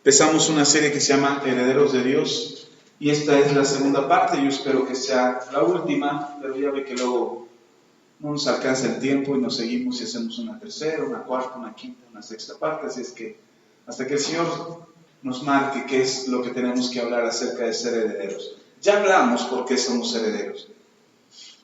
Empezamos una serie que se llama Herederos de Dios y esta es la segunda parte. Yo espero que sea la última, pero ya ve que luego no nos alcanza el tiempo y nos seguimos y hacemos una tercera, una cuarta, una quinta, una sexta parte. Así es que hasta que el Señor nos marque qué es lo que tenemos que hablar acerca de ser herederos. Ya hablamos por qué somos herederos.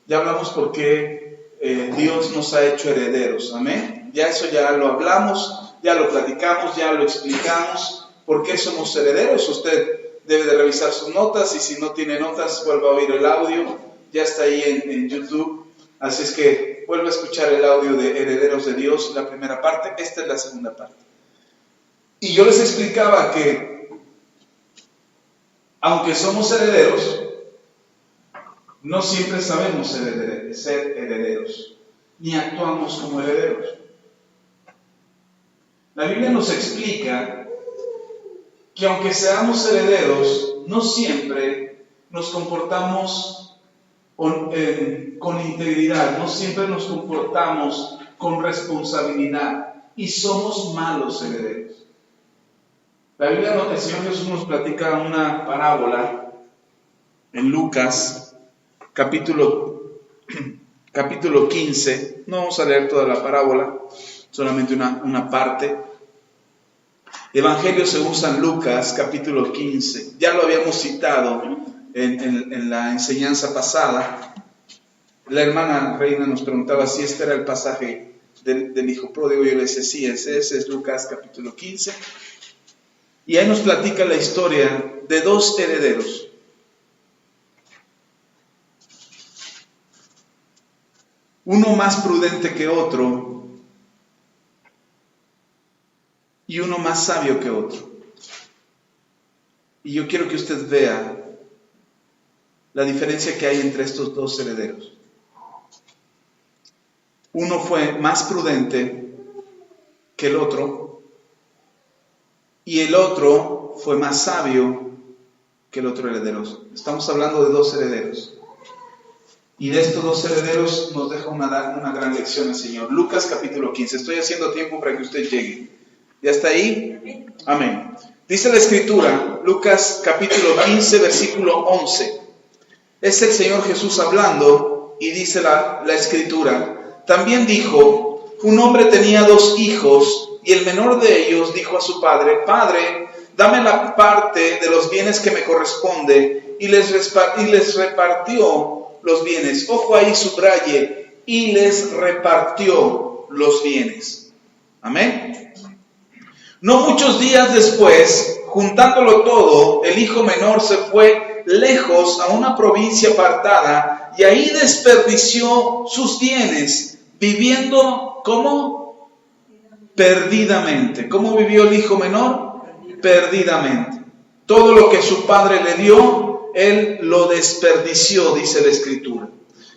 Ya hablamos por qué Dios nos ha hecho herederos. Amén. Ya eso ya lo hablamos, ya lo platicamos, ya lo explicamos. ¿Por qué somos herederos? Usted debe de revisar sus notas y si no tiene notas, vuelva a oír el audio. Ya está ahí en YouTube. Así es que vuelva a escuchar el audio de Herederos de Dios, la primera parte. Esta es la segunda parte. Y yo les explicaba que, aunque somos herederos, no siempre sabemos ser herederos, ni actuamos como herederos. La Biblia nos explica que aunque seamos herederos, no siempre nos comportamos con integridad, no siempre nos comportamos con responsabilidad y somos malos herederos. La Biblia, el Señor Jesús nos platica una parábola en Lucas, capítulo 15. No vamos a leer toda la parábola, solamente una parte. Evangelio según San Lucas, capítulo 15. Ya lo habíamos citado en la enseñanza pasada. La hermana Reina nos preguntaba si este era el pasaje del hijo pródigo. Yo le decía, sí, ese es Lucas capítulo 15. Y ahí nos platica la historia de dos herederos. Uno más prudente que otro y uno más sabio que otro. Y yo quiero que usted vea la diferencia que hay entre estos dos herederos. Uno fue más prudente que el otro y el otro fue más sabio que el otro heredero. Estamos hablando de dos herederos. Y de estos dos herederos nos deja una gran lección el Señor. Lucas capítulo 15. Estoy haciendo tiempo para que usted llegue. ¿Ya está ahí? Amén. Dice la Escritura, Lucas capítulo 15, versículo 11. Es el Señor Jesús hablando y dice la Escritura. También dijo, un hombre tenía 2 hijos y el menor de ellos dijo a su padre, Padre, dame la parte de los bienes que me corresponde, y les repartió los bienes. Ojo ahí, subraye, y les repartió los bienes. Amén. No muchos días después, juntándolo todo, el hijo menor se fue lejos a una provincia apartada y ahí desperdició sus bienes, viviendo ¿cómo? Perdidamente. ¿Cómo vivió el hijo menor? Perdidamente. Todo lo que su padre le dio, él lo desperdició, dice la Escritura.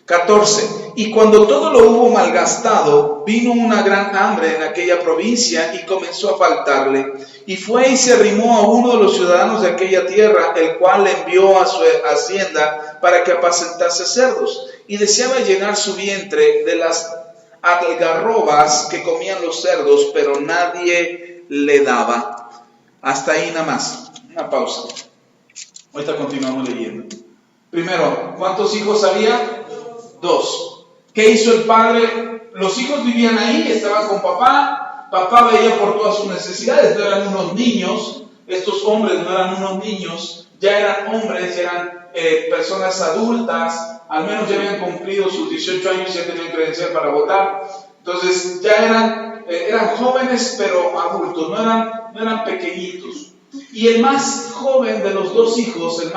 14. Y cuando todo lo hubo malgastado, vino una gran hambre en aquella provincia y comenzó a faltarle. Y fue y se arrimó a uno de los ciudadanos de aquella tierra, el cual le envió a su hacienda para que apacentase cerdos. Y deseaba llenar su vientre de las algarrobas que comían los cerdos, pero nadie le daba. Hasta ahí nada más. Una pausa. Ahorita continuamos leyendo. Primero, ¿cuántos hijos había? 2. ¿Qué hizo el padre? Los hijos vivían ahí, estaban con papá. Papá veía por todas sus necesidades. No eran unos niños. Estos hombres no eran unos niños. Ya eran hombres, ya eran personas adultas. Al menos ya habían cumplido sus 18 años y ya tenían credencial para votar. Entonces ya eran jóvenes pero adultos, no eran pequeñitos. Y el más joven de los 2 hijos, el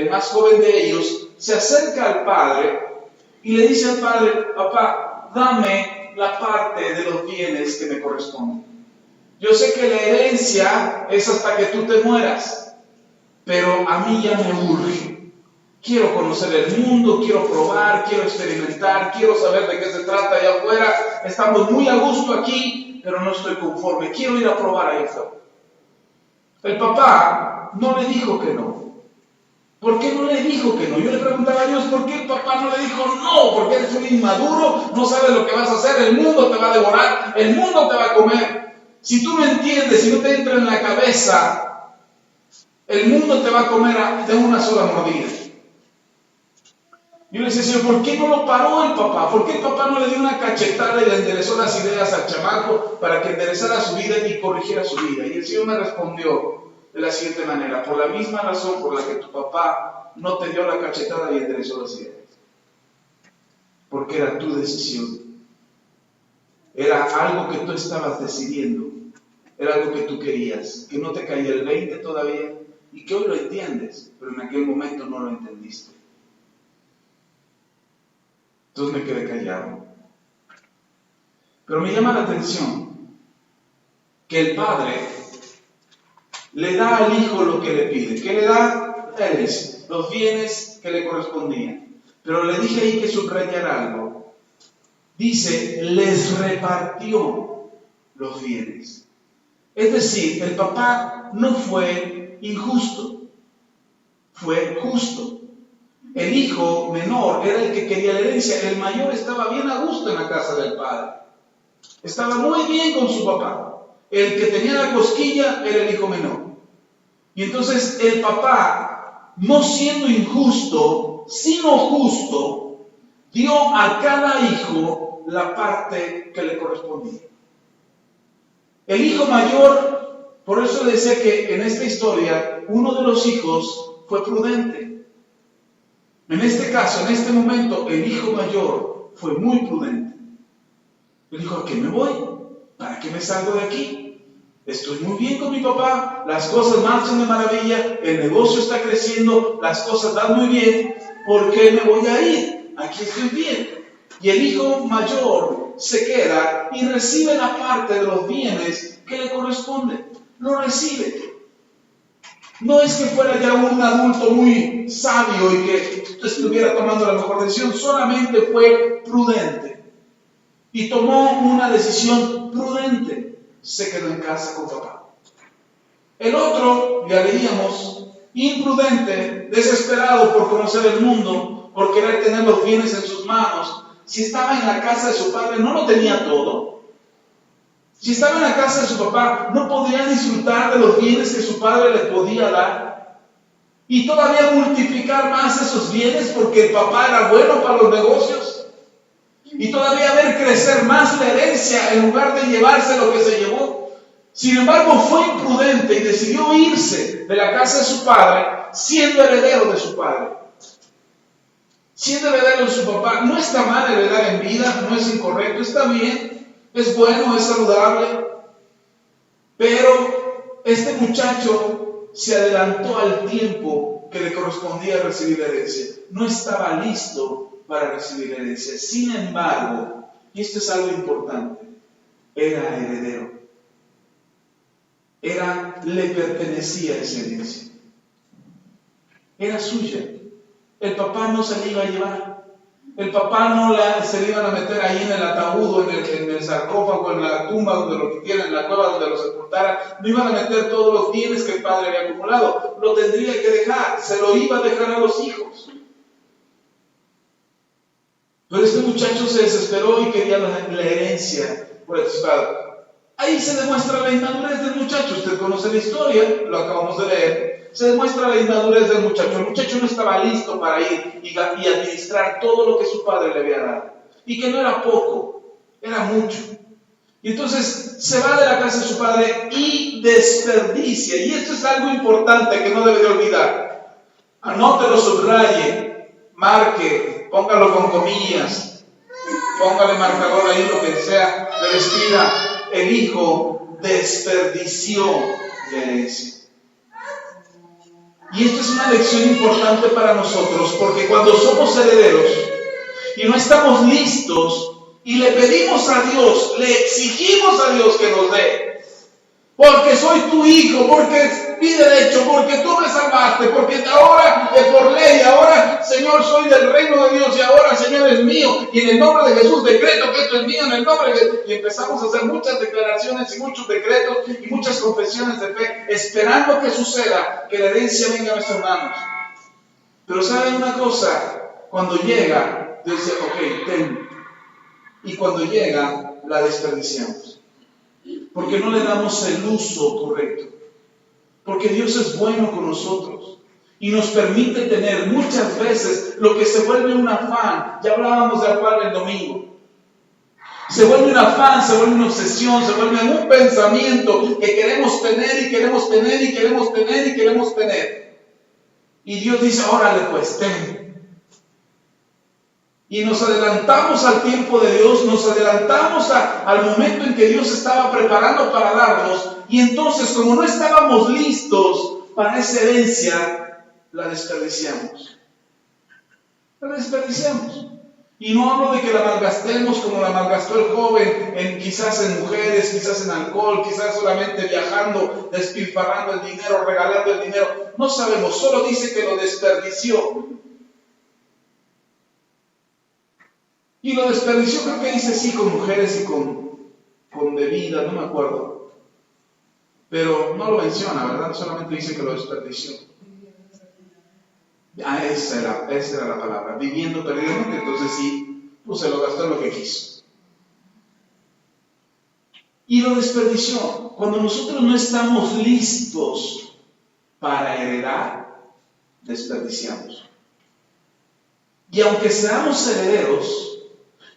más joven de ellos, se acerca al padre y le dice al padre, papá, dame la parte de los bienes que me corresponden. Yo sé que la herencia es hasta que tú te mueras, pero a mí ya me urge. Quiero conocer el mundo, quiero probar, quiero experimentar, quiero saber de qué se trata allá afuera. Estamos muy a gusto aquí, pero no estoy conforme. Quiero ir a probar allá afuera. El papá no le dijo que no. ¿Por qué no le dijo que no? Yo le preguntaba a Dios, ¿por qué el papá no le dijo no? Porque eres un inmaduro, no sabes lo que vas a hacer, el mundo te va a devorar, el mundo te va a comer. Si tú no entiendes, si no te entra en la cabeza, el mundo te va a comer de una sola mordida. Yo le decía, Señor, ¿por qué no lo paró el papá? ¿Por qué el papá no le dio una cachetada y le enderezó las ideas al chamaco para que enderezara su vida y corrigiera su vida? Y el Señor me respondió de la siguiente manera: por la misma razón por la que tu papá no te dio la cachetada y enderezó las ideas. Porque era tu decisión. Era algo que tú estabas decidiendo. Era algo que tú querías, que no te caía el 20 todavía y que hoy lo entiendes, pero en aquel momento no lo entendiste. Entonces me quedé callado. Pero me llama la atención que el padre le da al hijo lo que le pide. ¿Qué le da? Los bienes que le correspondían. Pero le dije ahí que subrayara algo. Dice, les repartió los bienes. Es decir, el papá no fue injusto, fue justo. El hijo menor era el que quería la herencia. El mayor estaba bien a gusto en la casa del padre. Estaba muy bien con su papá. El que tenía la cosquilla era el hijo menor. Y entonces el papá, no siendo injusto, sino justo, dio a cada hijo la parte que le correspondía. El hijo mayor, por eso decía que en esta historia, uno de los hijos fue prudente. En este caso, en este momento, el hijo mayor fue muy prudente. Él dijo, ¿a qué me voy? ¿Para qué me salgo de aquí? Estoy muy bien con mi papá, las cosas marchan de maravilla, el negocio está creciendo, las cosas van muy bien. ¿Por qué me voy a ir? Aquí estoy bien. Y el hijo mayor se queda y recibe la parte de los bienes que le corresponden. Lo recibe. No es que fuera ya un adulto muy sabio y que estuviera tomando la mejor decisión, solamente fue prudente. Y tomó una decisión prudente. Se quedó en casa con papá. El otro, ya leíamos, imprudente, desesperado por conocer el mundo, por querer tener los bienes en sus manos. Si estaba en la casa de su padre, no lo tenía todo. Si estaba en la casa de su papá, no podía disfrutar de los bienes que su padre le podía dar. Y todavía multiplicar más esos bienes porque el papá era bueno para los negocios. Y todavía ver crecer más la herencia en lugar de llevarse lo que se llevó. Sin embargo, fue imprudente y decidió irse de la casa de su padre siendo heredero de su padre. Siendo heredero de su papá. No está mal heredar en vida, no es incorrecto, está bien, es bueno, es saludable. Pero este muchacho se adelantó al tiempo que le correspondía recibir la herencia. No estaba listo para recibir la herencia. Sin embargo, y esto es algo importante, era heredero. Le pertenecía esa herencia. Era suya. El papá no se la iba a llevar. El papá no se le iban a meter ahí en el ataúd, o en el sarcófago, en la tumba donde lo quitieran, en la cueva donde lo sepultaran. No iban a meter todos los bienes que el padre había acumulado. Lo tendría que dejar. Se lo iba a dejar a los hijos. Pero este muchacho se desesperó y quería la herencia por anticipado. Ahí se demuestra la inmadurez del muchacho. Usted conoce la historia, lo acabamos de leer. Se demuestra la inmadurez del muchacho. El muchacho no estaba listo para ir y administrar todo lo que su padre le había dado. Y que no era poco, era mucho. Y entonces se va de la casa de su padre y desperdicia. Y esto es algo importante que no debe de olvidar. Anótelo, subraye, marque, póngalo con comillas, póngale marcador ahí, lo que sea, pero escriba: el hijo desperdició la herencia. Y esto es una lección importante para nosotros, porque cuando somos herederos y no estamos listos y le pedimos a Dios, le exigimos a Dios que nos dé, porque soy tu hijo, porque es mi derecho, porque tú me salvaste, porque ahora es por ley, ahora, Señor, soy del reino de Dios y ahora, Señor, es mío, y en el nombre de Jesús decreto que esto es mío, en el nombre de Jesús. Y empezamos a hacer muchas declaraciones y muchos decretos y muchas confesiones de fe, esperando que suceda, que la herencia venga a nuestras manos. Pero ¿saben una cosa? Cuando llega, Dios dice, ok, ten. Y cuando llega, la desperdiciamos. porque no le damos el uso correcto. Porque Dios es bueno con nosotros y nos permite tener muchas veces lo que se vuelve un afán. Ya hablábamos de afán el domingo. Se vuelve un afán, se vuelve una obsesión, se vuelve un pensamiento que queremos tener y queremos tener y queremos tener y queremos tener. Y Dios dice, órale pues, ten. Y nos adelantamos al tiempo de Dios, nos adelantamos al momento en que Dios estaba preparando para darnos. Y entonces, como no estábamos listos para esa herencia, la desperdiciamos. La desperdiciamos. Y no hablo de que la malgastemos como la malgastó el joven, quizás en mujeres, quizás en alcohol, quizás solamente viajando, despilfarrando el dinero, regalando el dinero. No sabemos, solo dice que lo desperdició. Y lo desperdició, creo que dice sí, con mujeres y con bebida, no me acuerdo. Pero no lo menciona, ¿verdad? Solamente dice que lo desperdició. Esa era la palabra, viviendo perdidamente. Entonces sí, pues se lo gastó en lo que quiso. Y lo desperdició. Cuando nosotros no estamos listos para heredar, desperdiciamos. Y aunque seamos herederos,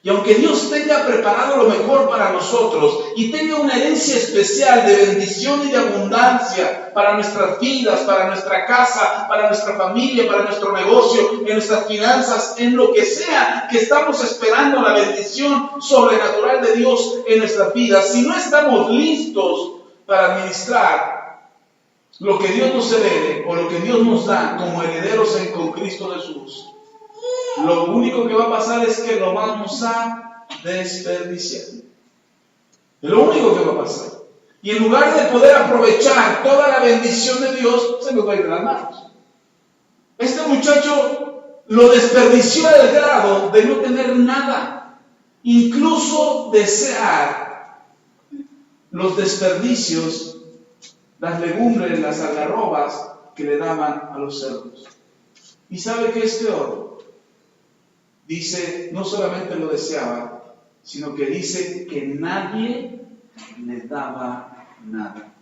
y aunque Dios tenga preparado lo mejor para nosotros y tenga una herencia especial de bendición y de abundancia para nuestras vidas, para nuestra casa, para nuestra familia, para nuestro negocio, en nuestras finanzas, en lo que sea que estamos esperando la bendición sobrenatural de Dios en nuestras vidas, si no estamos listos para administrar lo que Dios nos herede o lo que Dios nos da como herederos con Cristo Jesús, lo único que va a pasar es que lo vamos a desperdiciar. Es lo único que va a pasar. Y en lugar de poder aprovechar toda la bendición de Dios, se nos va a ir de las manos. Este muchacho lo desperdició al grado de no tener nada. Incluso desear los desperdicios, las legumbres, las algarrobas que le daban a los cerdos. ¿Y sabe qué es peor? Dice, no solamente lo deseaba, sino que dice que nadie le daba nada.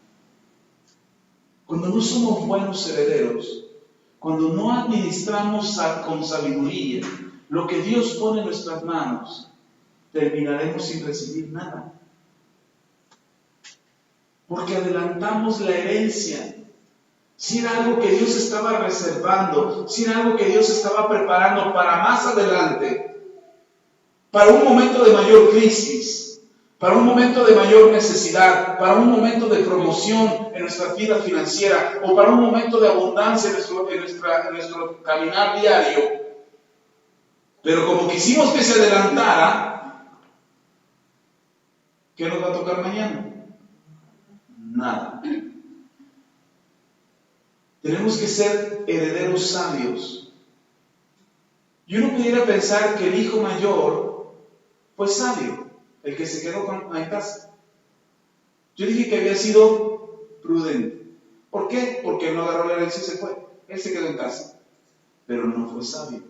Cuando no somos buenos herederos, cuando no administramos con sabiduría lo que Dios pone en nuestras manos, terminaremos sin recibir nada. Porque adelantamos la herencia. Si era algo que Dios estaba reservando, si era algo que Dios estaba preparando para más adelante, para un momento de mayor crisis, para un momento de mayor necesidad, para un momento de promoción en nuestra vida financiera o para un momento de abundancia en nuestro caminar diario. Pero como quisimos que se adelantara, ¿qué nos va a tocar mañana? Nada. Tenemos que ser herederos sabios. Y uno pudiera pensar que el hijo mayor fue sabio, el que se quedó en casa. Yo dije que había sido prudente. ¿Por qué? Porque él no agarró la herencia y se fue. Él se quedó en casa. Pero no fue sabio.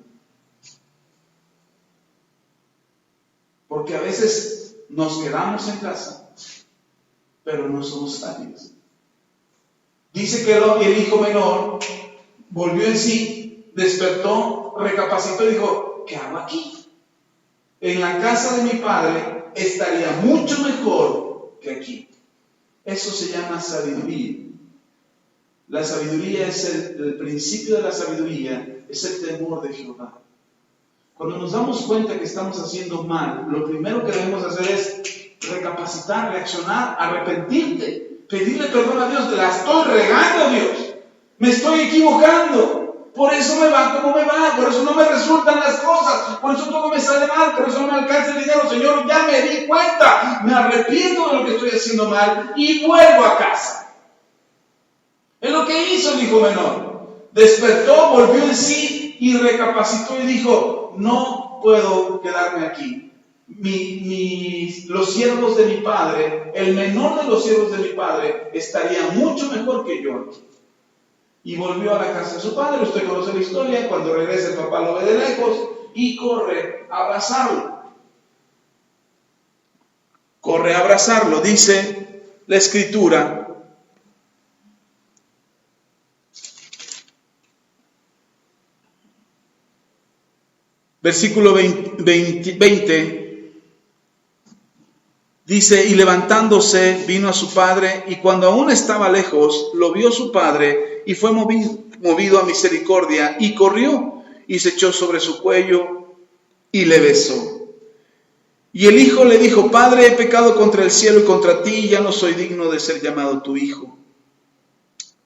Porque a veces nos quedamos en casa, pero no somos sabios. Dice que el hijo menor volvió en sí, despertó, recapacitó y dijo, ¿qué hago aquí? En la casa de mi padre estaría mucho mejor que aquí. Eso se llama sabiduría. La sabiduría es el principio de la sabiduría, es el temor de Jehová. Cuando nos damos cuenta que estamos haciendo mal, lo primero que debemos hacer es recapacitar, reaccionar, arrepentirte. Pedirle perdón a Dios, la estoy regando, Dios, me estoy equivocando, por eso me va como me va, por eso no me resultan las cosas, por eso todo me sale mal, por eso no me alcanza el dinero, Señor, ya me di cuenta, me arrepiento de lo que estoy haciendo mal y vuelvo a casa. Es lo que hizo el hijo menor, despertó, volvió en sí y recapacitó y dijo, no puedo quedarme aquí. Los siervos de mi padre, el menor de los siervos de mi padre, estaría mucho mejor que yo. Y volvió a la casa de su padre. Usted conoce la historia. Cuando regresa, el papá lo ve de lejos y corre a abrazarlo. Corre a abrazarlo. Dice la Escritura. Versículo 20 dice, y levantándose vino a su padre, y cuando aún estaba lejos, lo vio su padre, y fue movido a misericordia, y corrió, y se echó sobre su cuello, y le besó. Y el hijo le dijo, Padre, he pecado contra el cielo y contra ti, y ya no soy digno de ser llamado tu hijo.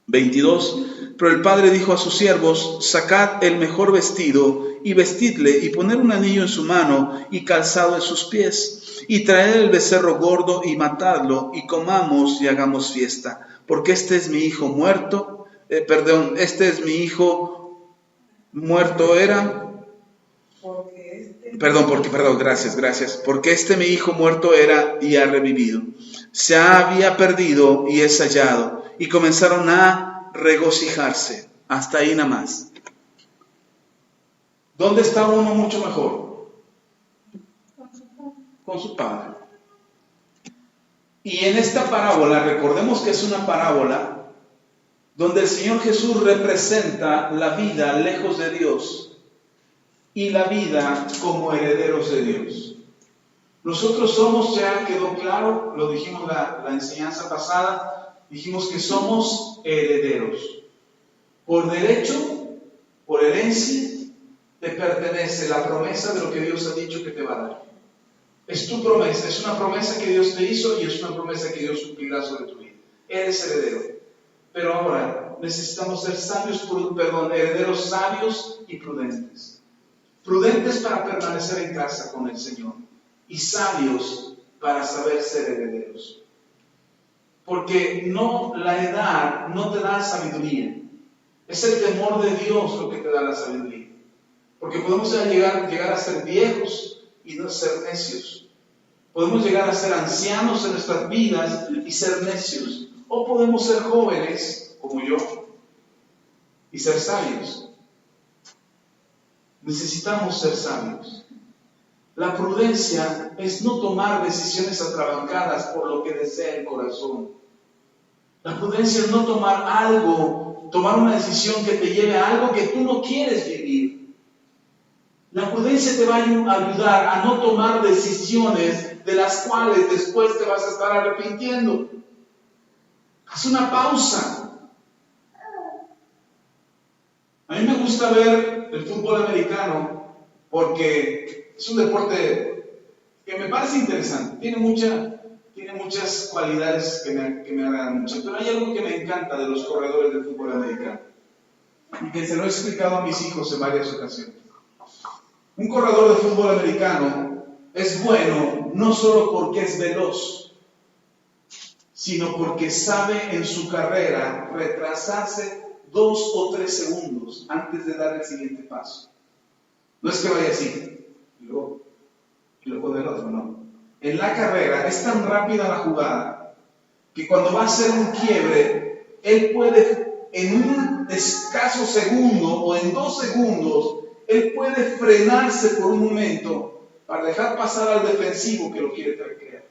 22. Pero el padre dijo a sus siervos, sacad el mejor vestido y vestidle, y poned un anillo en su mano y calzado en sus pies, y traed el becerro gordo y matadlo, y comamos y hagamos fiesta, porque este es mi hijo muerto, este es mi hijo muerto era, gracias, porque este mi hijo muerto era y ha revivido, se había perdido y es hallado, y comenzaron a regocijarse. Hasta ahí nada más. ¿Dónde está uno mucho mejor? Con su padre. Y en esta parábola, recordemos que es una parábola donde el Señor Jesús representa la vida lejos de Dios y la vida como herederos de Dios. Nosotros somos, ya quedó claro, lo dijimos la enseñanza pasada, dijimos que somos herederos. Por derecho, por herencia, te pertenece la promesa de lo que Dios ha dicho que te va a dar. Es tu promesa, es una promesa que Dios te hizo y es una promesa que Dios cumplirá sobre tu vida. Eres heredero. Pero ahora necesitamos ser herederos sabios y prudentes. Prudentes para permanecer en casa con el Señor y sabios para saber ser herederos. Porque la edad no te da sabiduría. Es el temor de Dios lo que te da la sabiduría. Porque podemos llegar a ser viejos y no ser necios. Podemos llegar a ser ancianos en nuestras vidas y ser necios. O podemos ser jóvenes, como yo, y ser sabios. Necesitamos ser sabios. La prudencia es no tomar decisiones atrabancadas por lo que desea el corazón. La prudencia es no tomar una decisión que te lleve a algo que tú no quieres vivir. La prudencia te va a ayudar a no tomar decisiones de las cuales después te vas a estar arrepintiendo. Haz una pausa. A mí me gusta ver el fútbol americano porque es un deporte que me parece interesante. Tiene muchas cualidades que me agradan mucho. Pero hay algo que me encanta de los corredores del fútbol americano y que se lo he explicado a mis hijos en varias ocasiones. Un corredor de fútbol americano es bueno no solo porque es veloz, sino porque sabe en su carrera retrasarse 2 o 3 segundos antes de dar el siguiente paso. No es que vaya así, y luego del otro, no. En la carrera es tan rápida la jugada que cuando va a hacer un quiebre, él puede en un escaso segundo o en 2 segundos, él puede frenarse por un momento para dejar pasar al defensivo que lo quiere taclear.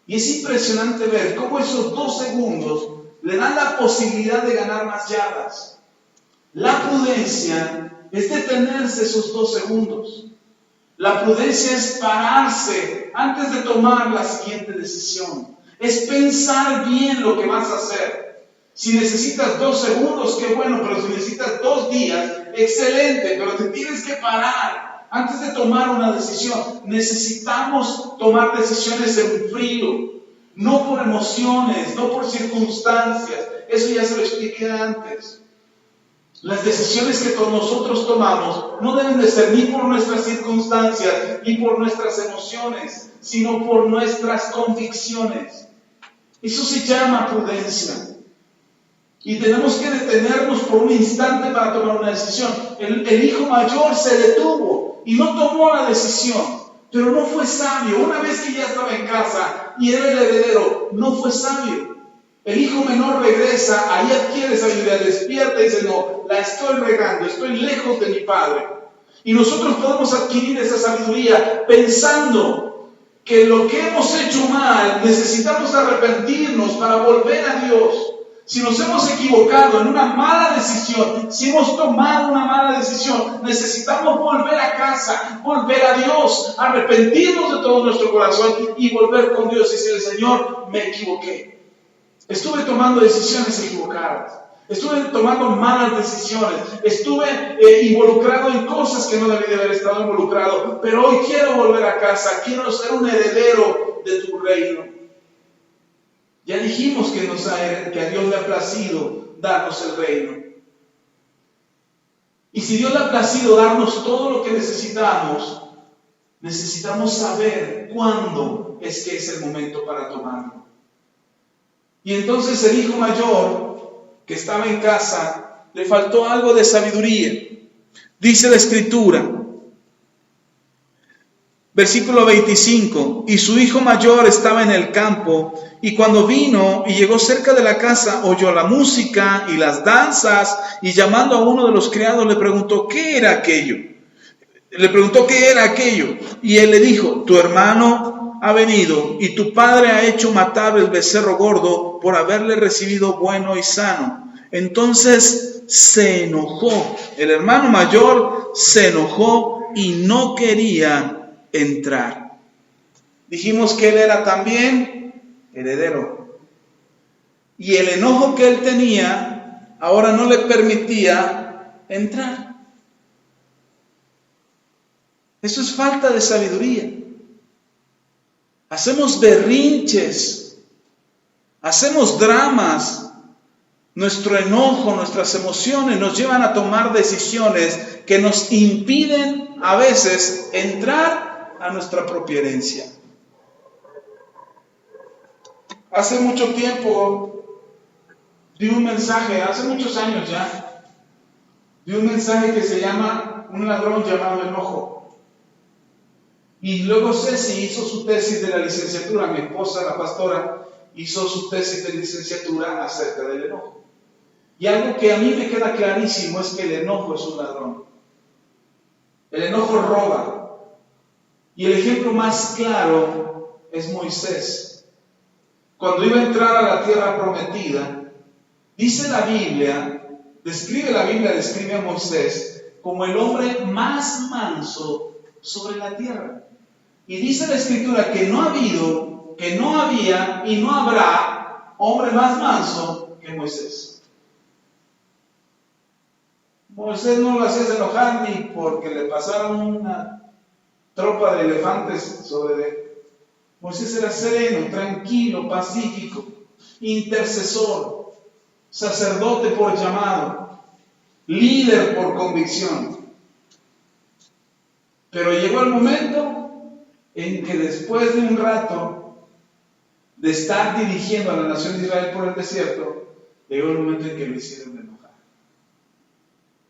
Y es impresionante ver cómo esos 2 segundos le dan la posibilidad de ganar más yardas. La prudencia es detenerse esos 2 segundos. La prudencia es pararse antes de tomar la siguiente decisión. Es pensar bien lo que vas a hacer. Si necesitas 2 segundos, qué bueno, pero si necesitas 2 días, excelente, pero te tienes que parar antes de tomar una decisión. Necesitamos tomar decisiones en frío, no por emociones, no por circunstancias. Eso ya se lo expliqué antes. Las decisiones que nosotros tomamos no deben de ser ni por nuestras circunstancias ni por nuestras emociones, sino por nuestras convicciones. Eso se llama prudencia. Y tenemos que detenernos por un instante para tomar una decisión. El hijo mayor se detuvo y no tomó la decisión, pero no fue sabio. Una vez que ya estaba en casa y era el heredero, no fue sabio. El hijo menor regresa, ahí adquiere sabiduría, despierta y dice, no, la estoy regando, estoy lejos de mi padre. Y nosotros podemos adquirir esa sabiduría pensando que lo que hemos hecho mal necesitamos arrepentirnos para volver a Dios. Si nos hemos equivocado en una mala decisión, si hemos tomado una mala decisión, necesitamos volver a casa, volver a Dios, arrepentirnos de todo nuestro corazón y volver con Dios y decirle: Señor, me equivoqué. Estuve tomando decisiones equivocadas. Estuve tomando malas decisiones, estuve involucrado en cosas que no debí de haber estado involucrado, pero hoy quiero volver a casa, quiero ser un heredero de tu reino. Ya dijimos que a Dios le ha placido darnos el reino. Y si Dios le ha placido darnos todo lo que necesitamos, necesitamos saber cuándo es que es el momento para tomarlo. Y entonces el hijo mayor, que estaba en casa, le faltó algo de sabiduría. Dice la Escritura, versículo 25: y su hijo mayor estaba en el campo, y cuando vino y llegó cerca de la casa, oyó la música y las danzas, y llamando a uno de los criados le preguntó qué era aquello. Y él le dijo: tu hermano ha venido, y tu padre ha hecho matar el becerro gordo por haberle recibido bueno y sano. Entonces se enojó, el hermano mayor se enojó y no quería entrar. Dijimos que él era también heredero. Y el enojo que él tenía ahora no le permitía entrar. Eso es falta de sabiduría. Hacemos berrinches, hacemos dramas. Nuestro enojo, nuestras emociones nos llevan a tomar decisiones que nos impiden a veces entrar a nuestra propia herencia. Hace mucho tiempo di un mensaje, hace muchos años ya, di un mensaje que se llama Un ladrón llamado enojo. Y luego Ceci hizo su tesis de la licenciatura, mi esposa, la pastora, hizo su tesis de licenciatura acerca del enojo. Y algo que a mí me queda clarísimo es que el enojo es un ladrón. El enojo roba. Y el ejemplo más claro es Moisés. Cuando iba a entrar a la tierra prometida, dice la Biblia, describe a Moisés como el hombre más manso sobre la tierra. Y dice la Escritura que no ha habido, que no había y no habrá hombre más manso que Moisés. Moisés no lo hacía enojar ni porque le pasaron una tropa de elefantes sobre él. Moisés era sereno, tranquilo, pacífico, intercesor, sacerdote por llamado, líder por convicción. Pero llegó el momento en que después de un rato de estar dirigiendo a la nación de Israel por el desierto, llegó el momento en que lo hicieron enojar.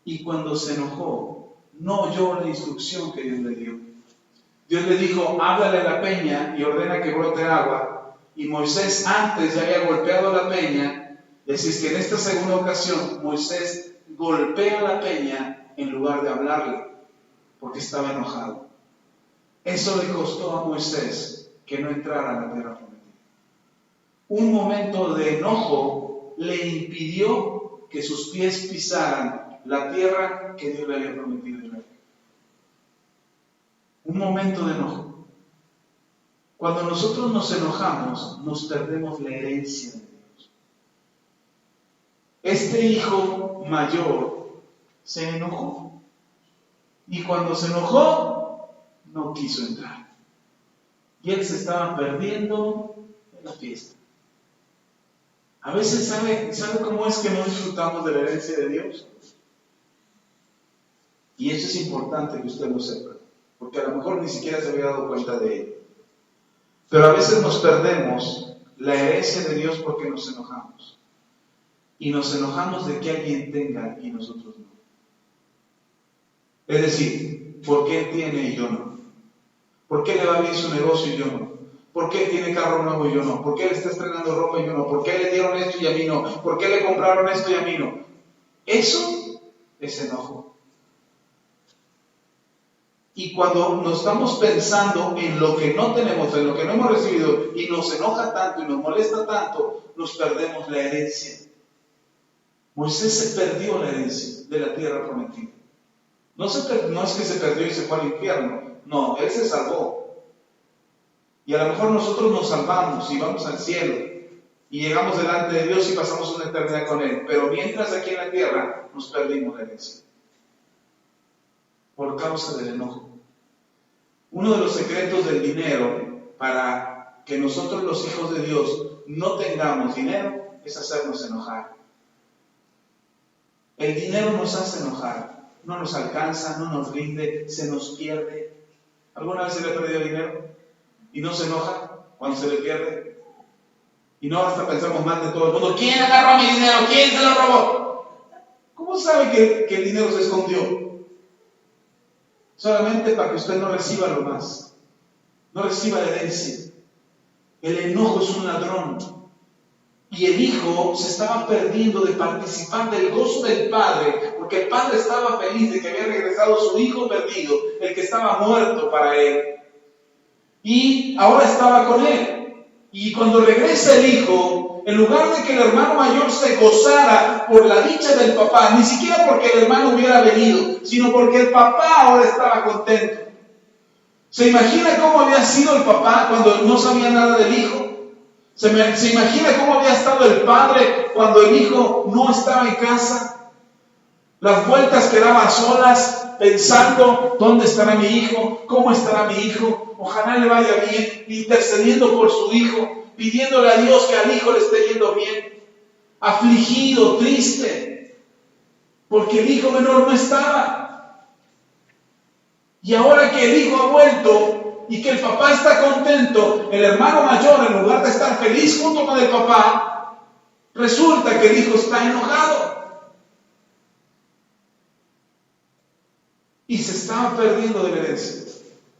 Y cuando se enojó, no oyó la instrucción que Dios le dio. Dios le dijo: háblale a la peña y ordena que brote agua. Y Moisés antes ya había golpeado la peña. Y así es que en esta segunda ocasión Moisés golpea la peña en lugar de hablarle, porque estaba enojado. Eso le costó a Moisés que no entrara a la tierra prometida. Un momento de enojo le impidió que sus pies pisaran la tierra que Dios le había prometido a Israel. Un momento de enojo. Cuando nosotros nos enojamos, nos perdemos la herencia de Dios. Este hijo mayor se enojó. Y cuando se enojó, no quiso entrar. Y él se estaba perdiendo en la fiesta. A veces, ¿sabe cómo es que no disfrutamos de la herencia de Dios? Y eso es importante que usted lo sepa, porque a lo mejor ni siquiera se había dado cuenta de ello. Pero a veces nos perdemos la herencia de Dios porque nos enojamos. Y nos enojamos de que alguien tenga y nosotros no. Es decir, ¿por qué él tiene y yo no? ¿Por qué le va bien su negocio y yo no? ¿Por qué él tiene carro nuevo y yo no? ¿Por qué él está estrenando ropa y yo no? ¿Por qué le dieron esto y a mí no? ¿Por qué le compraron esto y a mí no? Eso es enojo. Y cuando nos estamos pensando en lo que no tenemos, en lo que no hemos recibido, y nos enoja tanto y nos molesta tanto, nos perdemos la herencia. Moisés se perdió la herencia de la tierra prometida. No es que se perdió y se fue al infierno. No, él se salvó. Y a lo mejor nosotros nos salvamos y vamos al cielo. Y llegamos delante de Dios y pasamos una eternidad con Él. Pero mientras aquí en la tierra nos perdimos la herencia. Por causa del enojo. Uno de los secretos del dinero para que nosotros los hijos de Dios no tengamos dinero es hacernos enojar. El dinero nos hace enojar. No nos alcanza, no nos rinde, se nos pierde. ¿Alguna vez se le ha perdido dinero? ¿Y no se enoja cuando se le pierde? Y no hasta pensamos mal de todo el mundo. ¿Quién agarró mi dinero? ¿Quién se lo robó? ¿Cómo sabe que el dinero se escondió? Solamente para que usted no reciba lo más. No reciba la herencia. El enojo es un ladrón. Y el hijo se estaba perdiendo de participar del gozo del padre, porque el padre estaba feliz de que había regresado su hijo perdido, el que estaba muerto para él. Y ahora estaba con él. Y cuando regresa el hijo, en lugar de que el hermano mayor se gozara por la dicha del papá, ni siquiera porque el hermano hubiera venido, sino porque el papá ahora estaba contento. ¿Se imagina cómo había sido el papá cuando no sabía nada del hijo? ¿Se imagina cómo había estado el padre cuando el hijo no estaba en casa? Las vueltas que daba a solas, pensando, ¿dónde estará mi hijo? ¿Cómo estará mi hijo? Ojalá le vaya bien, intercediendo por su hijo, pidiéndole a Dios que al hijo le esté yendo bien. Afligido, triste, porque el hijo menor no estaba. Y ahora que el hijo ha vuelto y que el papá está contento, el hermano mayor, en lugar de estar feliz junto con el papá, resulta que el hijo está enojado. Y se estaba perdiendo de la herencia.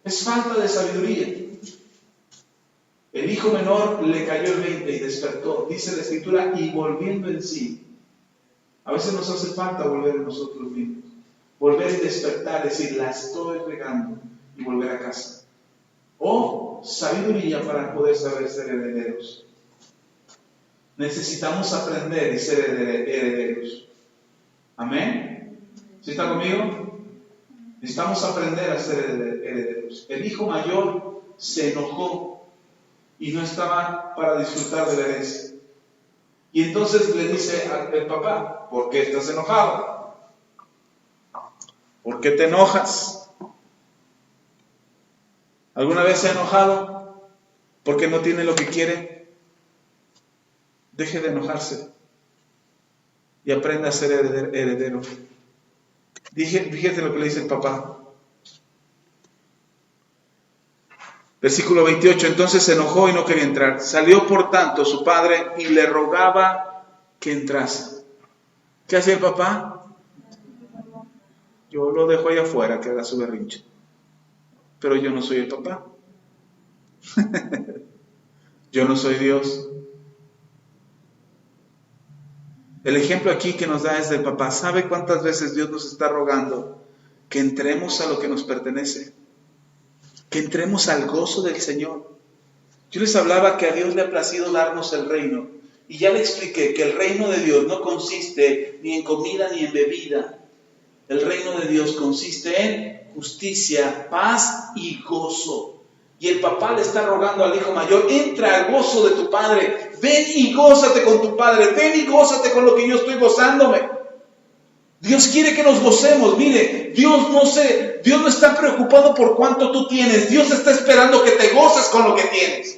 Es falta de sabiduría. El hijo menor le cayó el 20 y despertó. Dice la Escritura, y volviendo en sí. A veces nos hace falta volver en nosotros mismos. Volver y despertar, decir, la estoy regando, y volver a casa. O sabiduría para poder saber ser herederos. Necesitamos aprender y ser herederos. ¿Amén? ¿Sí está conmigo? Necesitamos aprender a ser herederos. El hijo mayor se enojó y no estaba para disfrutar de la herencia. Y entonces le dice al papá, ¿por qué estás enojado? ¿Por qué te enojas? ¿Alguna vez se ha enojado porque no tiene lo que quiere? Deje de enojarse y aprenda a ser heredero. Fíjate lo que le dice el papá. Versículo 28, entonces se enojó y no quería entrar. Salió por tanto su padre y le rogaba que entrase. ¿Qué hacía el papá? Yo lo dejo ahí afuera que haga su berrinche. Pero yo no soy el papá. Yo no soy Dios. El ejemplo aquí que nos da es del papá. ¿Sabe cuántas veces Dios nos está rogando que entremos a lo que nos pertenece? Que entremos al gozo del Señor. Yo les hablaba que a Dios le ha placido darnos el reino. Y ya le expliqué que el reino de Dios no consiste ni en comida ni en bebida. El reino de Dios consiste en justicia, paz y gozo. Y el papá le está rogando al hijo mayor, entra al gozo de tu padre. Ven y gózate con tu padre. Ven y gózate con lo que yo estoy gozándome. Dios quiere que nos gocemos. Mire, Dios no está preocupado por cuánto tú tienes. Dios está esperando que te goces con lo que tienes.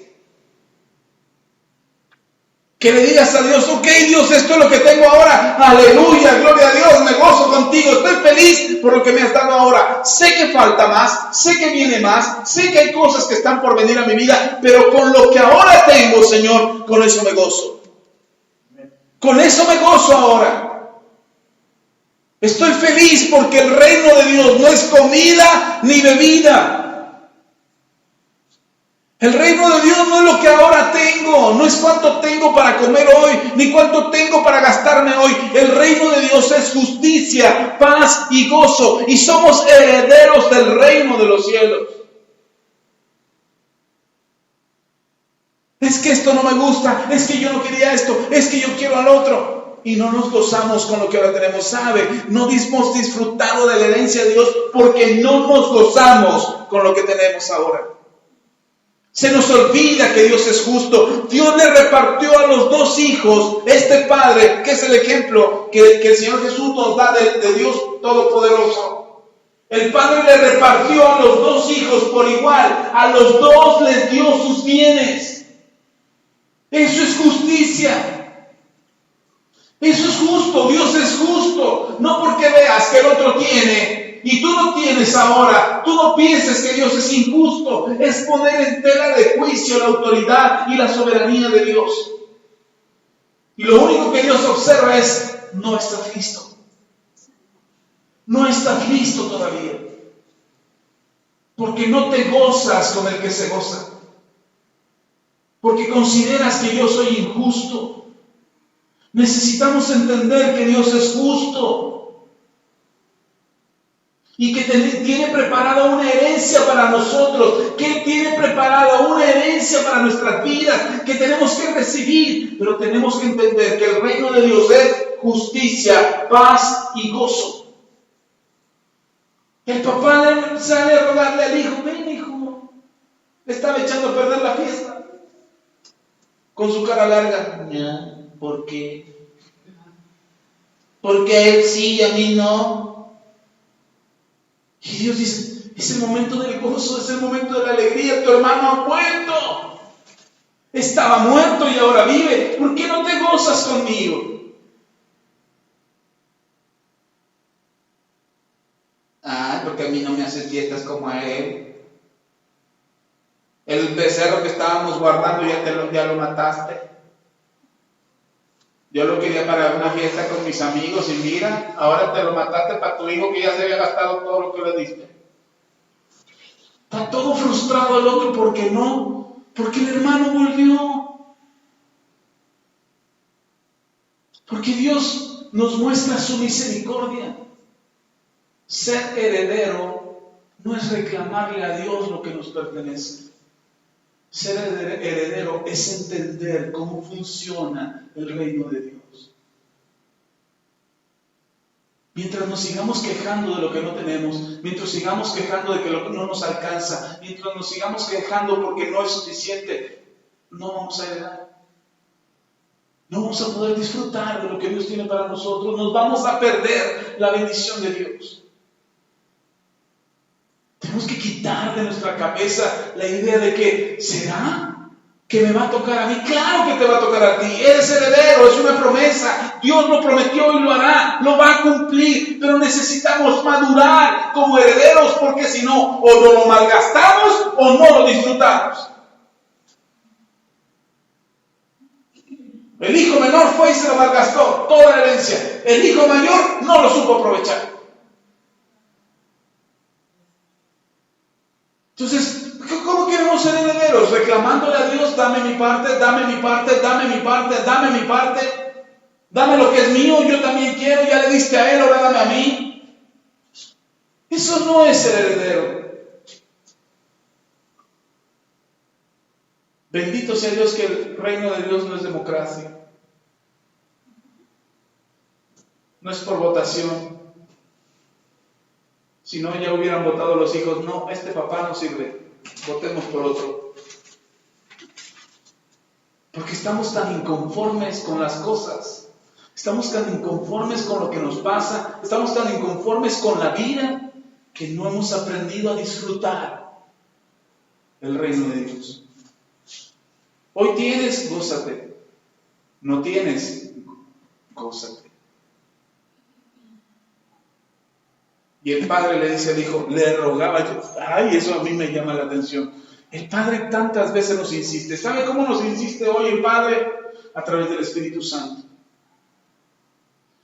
Que le digas a Dios, ok Dios, esto es lo que tengo ahora. Aleluya, gloria a Dios, me gozo contigo. Estoy feliz por lo que me has dado ahora. Sé que falta más, sé que viene más, sé que hay cosas que están por venir a mi vida, pero con lo que ahora tengo, Señor, con eso me gozo. Con eso me gozo ahora. Estoy feliz porque el reino de Dios no es comida ni bebida. El reino de Dios no es lo que ahora tengo, no es cuánto tengo para comer hoy, ni cuánto tengo para gastarme hoy. El reino de Dios es justicia, paz y gozo, y somos herederos del reino de los cielos. Es que esto no me gusta, es que yo no quería esto, es que yo quiero al otro. Y no nos gozamos con lo que ahora tenemos, ¿sabe? No hemos disfrutado de la herencia de Dios porque no nos gozamos con lo que tenemos ahora. Se nos olvida que Dios es justo. Dios le repartió a los dos hijos, este padre, que es el ejemplo que el Señor Jesús nos da de Dios Todopoderoso. El padre le repartió a los dos hijos por igual. A los dos les dio sus bienes. Eso es justicia. Eso es justo. Dios es justo. No porque veas que el otro tiene y tú no tienes ahora, tú no pienses que Dios es injusto. Es poner en tela de juicio la autoridad y la soberanía de Dios. Y lo único que Dios observa es, no estás listo. No estás listo todavía. Porque no te gozas con el que se goza. Porque consideras que yo soy injusto. Necesitamos entender que Dios es justo. Y que tiene preparada una herencia para nosotros, que tiene preparada una herencia para nuestras vidas, que tenemos que recibir, pero tenemos que entender que el reino de Dios es justicia, paz y gozo. El papá sale a rogarle al hijo, ven hijo, le estaba echando a perder la fiesta, con su cara larga. ¿Por qué? Porque a él sí y a mí no. Y Dios dice, es el momento del gozo, es el momento de la alegría. Tu hermano ha vuelto. Estaba muerto y ahora vive. ¿Por qué no te gozas conmigo? Porque a mí no me haces fiestas como a él. El becerro que estábamos guardando ya lo mataste. Yo lo quería para una fiesta con mis amigos y mira, ahora te lo mataste para tu hijo que ya se había gastado todo lo que le diste. Está todo frustrado el otro, ¿por qué no? Porque el hermano volvió. Porque Dios nos muestra su misericordia. Ser heredero no es reclamarle a Dios lo que nos pertenece. Ser heredero es entender cómo funciona el reino de Dios. Mientras nos sigamos quejando de lo que no tenemos, mientras sigamos quejando de que no nos alcanza, mientras nos sigamos quejando porque no es suficiente, no vamos a heredar. No vamos a poder disfrutar de lo que Dios tiene para nosotros. Nos vamos a perder la bendición de Dios. Tenemos que quitar de nuestra cabeza la idea de que, ¿será que me va a tocar a mí? Claro que te va a tocar a ti. Eres heredero, es una promesa. Dios lo prometió y lo hará, lo va a cumplir. Pero necesitamos madurar como herederos, porque si no, o no lo malgastamos o no lo disfrutamos. El hijo menor fue y se lo malgastó, toda la herencia. El hijo mayor no lo supo aprovechar. Entonces, ¿cómo queremos ser herederos? Reclamándole a Dios, dame mi parte, dame mi parte, dame mi parte, dame mi parte, dame lo que es mío, yo también quiero, ya le diste a él, ahora dame a mí. Eso no es ser heredero. Bendito sea Dios que el reino de Dios no es democracia. No es por votación. Si no, ya hubieran votado los hijos. No, este papá no sirve. Votemos por otro. Porque estamos tan inconformes con las cosas. Estamos tan inconformes con lo que nos pasa. Estamos tan inconformes con la vida que no hemos aprendido a disfrutar el reino de Dios. Hoy tienes, gózate. No tienes, gózate. Y el padre le dice al hijo, le rogaba, ay, eso a mí me llama la atención. El padre tantas veces nos insiste. ¿Sabe cómo nos insiste hoy el padre? A través del Espíritu Santo.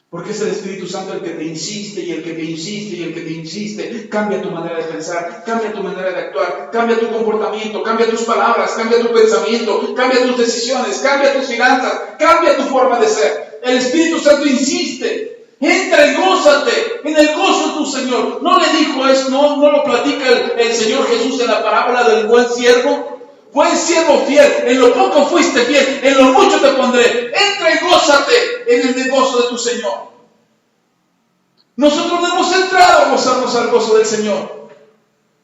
Porque es el Espíritu Santo el que te insiste y el que te insiste y el que te insiste. Cambia tu manera de pensar, cambia tu manera de actuar, cambia tu comportamiento, cambia tus palabras, cambia tu pensamiento, cambia tus decisiones, cambia tus finanzas, cambia tu forma de ser. El Espíritu Santo insiste. Entra y gózate en el gozo de tu Señor. ¿No le dijo eso? ¿No lo platica el Señor Jesús en la parábola del buen siervo? Buen siervo fiel, en lo poco fuiste fiel, en lo mucho te pondré. Entra y gózate en el gozo de tu Señor. Nosotros no hemos entrado a gozarnos al gozo del Señor,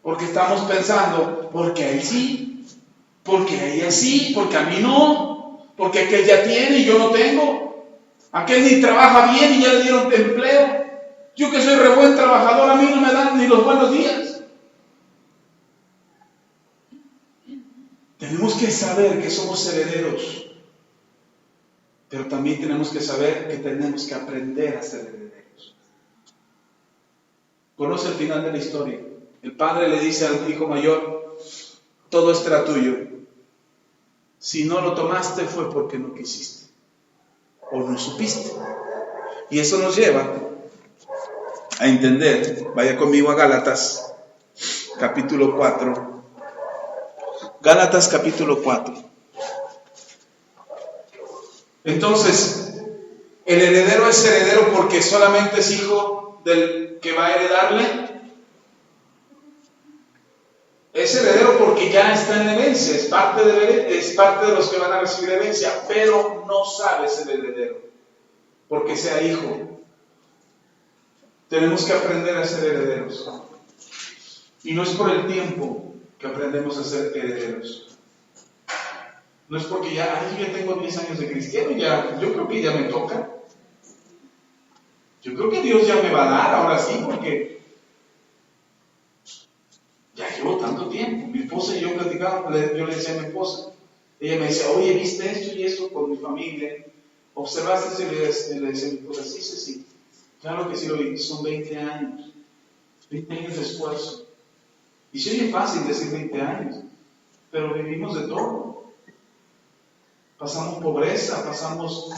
porque estamos pensando, porque a él sí, porque a ella sí, porque a mí no, porque aquel ya tiene y yo no tengo. Aquel ni trabaja bien y ya le dieron empleo. Yo que soy re buen trabajador, a mí no me dan ni los buenos días. Tenemos que saber que somos herederos, pero también tenemos que saber que tenemos que aprender a ser herederos. Conoce el final de la historia. El padre le dice al hijo mayor, todo estará tuyo. Si no lo tomaste fue porque no quisiste o no supiste. Y eso nos lleva a entender, vaya conmigo a Gálatas capítulo 4. Gálatas capítulo 4. Entonces, ¿el heredero es heredero porque solamente es hijo del que va a heredarle? Es heredero porque ya está en herencia, es parte de los que van a recibir herencia, pero no sabe ser heredero porque sea hijo. Tenemos que aprender a ser herederos. Y no es por el tiempo que aprendemos a ser herederos. No es porque yo ya tengo 10 años de cristiano, yo creo que ya me toca. Yo creo que Dios ya me va a dar ahora sí, porque ya llevo tanto tiempo. Mi esposa y yo platicábamos, yo le decía a mi esposa, ella me decía, oye, ¿viste esto y esto con mi familia? ¿Observaste eso? Y le decía a mi esposa, sí. Claro que sí lo vi, son 20 años. 20 años de esfuerzo. Y se oye fácil decir 20 años, pero vivimos de todo. Pasamos pobreza, pasamos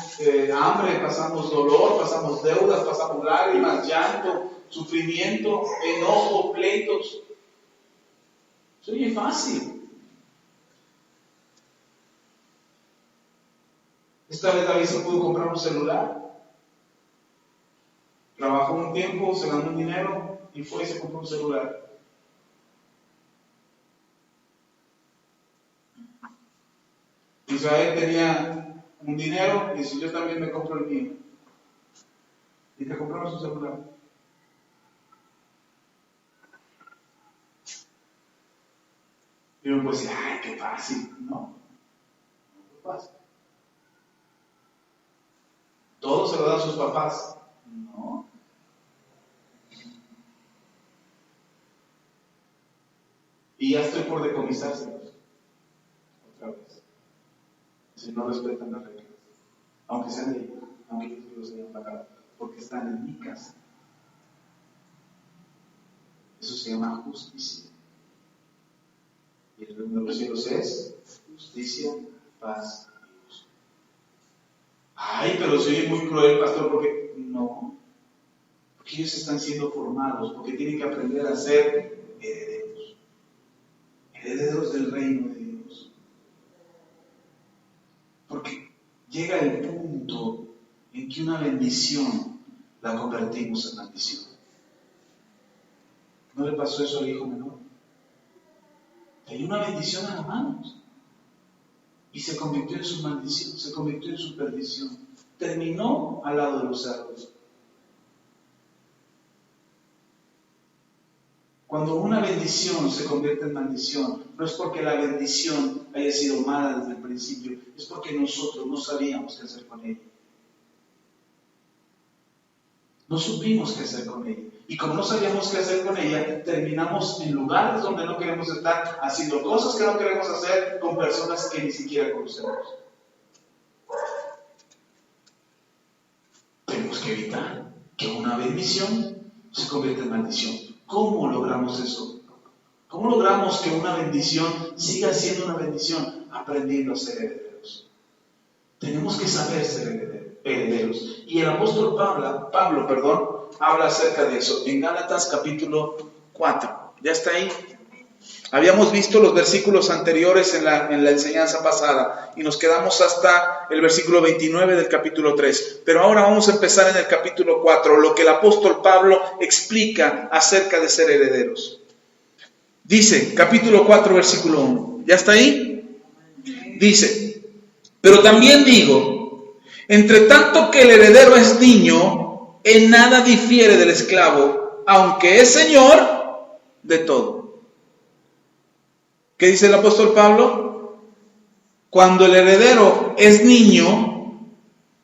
hambre, pasamos dolor, pasamos deudas, pasamos lágrimas, llanto, sufrimiento, enojo, pleitos. Se oye fácil. Esta vez David se pudo comprar un celular. Trabajó un tiempo, se ganó un dinero y fue y se compró un celular. Israel tenía un dinero y dice, yo también me compro el mío. Y te compramos un celular. Y uno puede decir, ay, qué fácil. No fue fácil. ¿Todo se lo dan sus papás? No. Y ya estoy por decomisárselos. Otra vez. Si no respetan las reglas. Aunque sean de ellos, aunque ellos los hayan pagado. Porque están en mi casa. Eso se llama justicia. Y el reino de los cielos es justicia, paz y gozo. Ay, pero soy muy cruel, pastor, porque no. Porque ellos están siendo formados, porque tienen que aprender a ser herederos. Herederos del reino de Dios. Porque llega el punto en que una bendición la convertimos en maldición. ¿No le pasó eso al hijo menor? Tenía una bendición a las manos y se convirtió en su maldición, se convirtió en su perdición. Terminó al lado de los cerdos. Cuando una bendición se convierte en maldición, no es porque la bendición haya sido mala desde el principio, es porque nosotros no sabíamos qué hacer con ella. No supimos qué hacer con ella. Y como no sabíamos qué hacer con ella, terminamos en lugares donde no queremos estar, haciendo cosas que no queremos hacer con personas que ni siquiera conocemos. Tenemos que evitar que una bendición se convierta en maldición. ¿Cómo logramos eso? ¿Cómo logramos que una bendición siga siendo una bendición? Aprendiendo a ser herederos. Tenemos que saber ser herederos. herederos. Y el apóstol Pablo, habla acerca de eso en Gálatas capítulo 4. ¿Ya está ahí? Habíamos visto los versículos anteriores en la enseñanza pasada y nos quedamos hasta el versículo 29 del capítulo 3. Pero ahora vamos a empezar en el capítulo 4, lo que el apóstol Pablo explica acerca de ser herederos. Dice, capítulo 4, versículo 1. ¿Ya está ahí? Dice, pero también digo, entre tanto que el heredero es niño, en nada difiere del esclavo, aunque es señor de todo. ¿Qué dice el apóstol Pablo? Cuando el heredero es niño,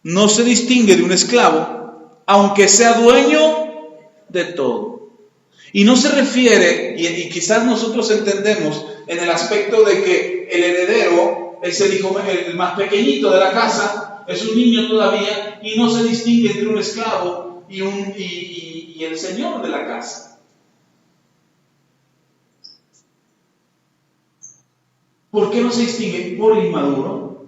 no se distingue de un esclavo, aunque sea dueño de todo. Y no se refiere, y quizás nosotros entendemos en el aspecto de que el heredero es el hijo, el más pequeñito de la casa, es un niño todavía, y no se distingue entre un esclavo y el señor de la casa. ¿Por qué no se distingue? Por inmaduro,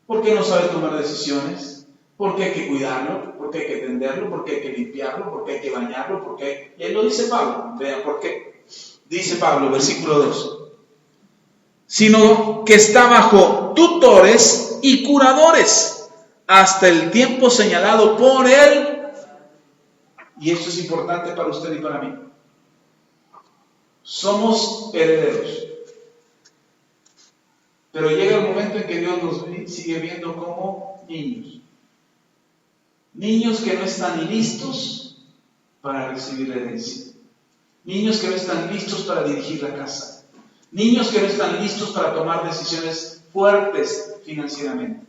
porque no sabe tomar decisiones, porque hay que cuidarlo, porque hay que atenderlo, porque hay que limpiarlo, porque hay que bañarlo, y ahí lo dice Pablo. Vean por qué. Dice Pablo, versículo 2. Sino que está bajo tutores y curadores hasta el tiempo señalado por él. Y esto es importante para usted y para mí. Somos herederos. Pero llega el momento en que Dios nos sigue viendo como niños. Niños que no están listos para recibir la herencia. Niños que no están listos para dirigir la casa. Niños que no están listos para tomar decisiones fuertes financieramente.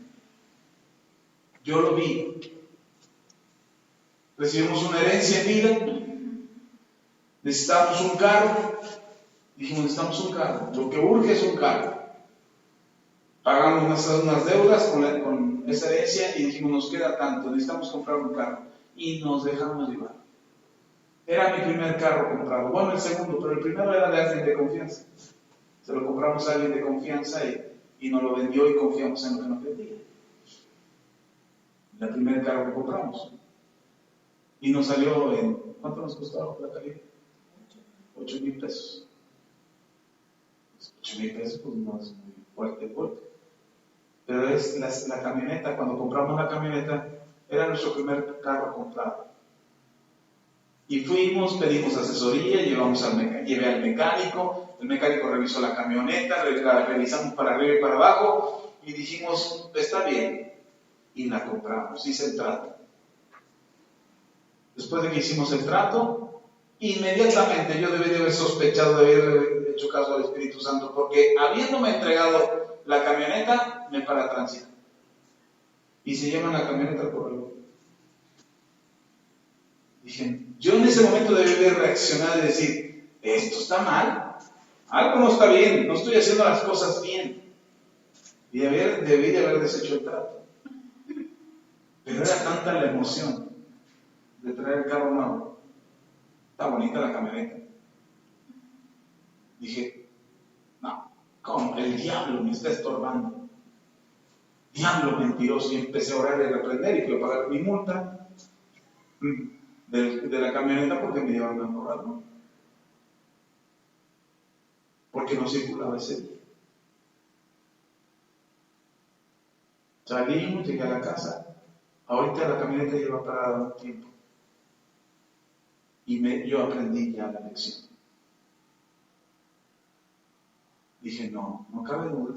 Yo lo vi. Recibimos una herencia en vida. Necesitamos un carro. Dijimos, necesitamos un carro. Lo que urge es un carro. Pagamos unas deudas con esa herencia y dijimos, nos queda tanto, necesitamos comprar un carro. Y nos dejamos llevar. Era mi primer carro comprado. Bueno, el segundo, pero el primero era de alguien de confianza. Se lo compramos a alguien de confianza y nos lo vendió y confiamos en lo que nos vendía. El primer carro que compramos. Y nos salió en, ¿cuánto nos costaba la calidad? 8,000 pesos. 8,000 pesos pues no es muy fuerte el golpe. Pero es la camioneta, cuando compramos la camioneta, era nuestro primer carro comprado. Y fuimos, pedimos asesoría, llevé al mecánico, el mecánico revisó la camioneta, la revisamos para arriba y para abajo, y dijimos, está bien, y la compramos, hice el trato. Después de que hicimos el trato, inmediatamente yo debí de haber sospechado, de haber hecho caso al Espíritu Santo, porque habiéndome entregado la camioneta, me para tránsito. Y se llevan la camioneta por el. Dije, yo en ese momento debí de reaccionar y decir, esto está mal, algo no está bien, no estoy haciendo las cosas bien. Y debí de haber deshecho el trato. Pero era tanta la emoción de traer el carro nuevo. Está bonita la camioneta. Dije, no, ¿cómo? El diablo me está estorbando. Diablo mentiroso. Y empecé a orar y a reprender y fui a pagar mi multa de la camioneta porque me llevaron a cobrar, ¿no? Porque no circulaba ese día. Salimos, llegué a la casa. Ahorita la camioneta lleva parada un tiempo. Y yo aprendí ya la lección. Dije, no cabe duda.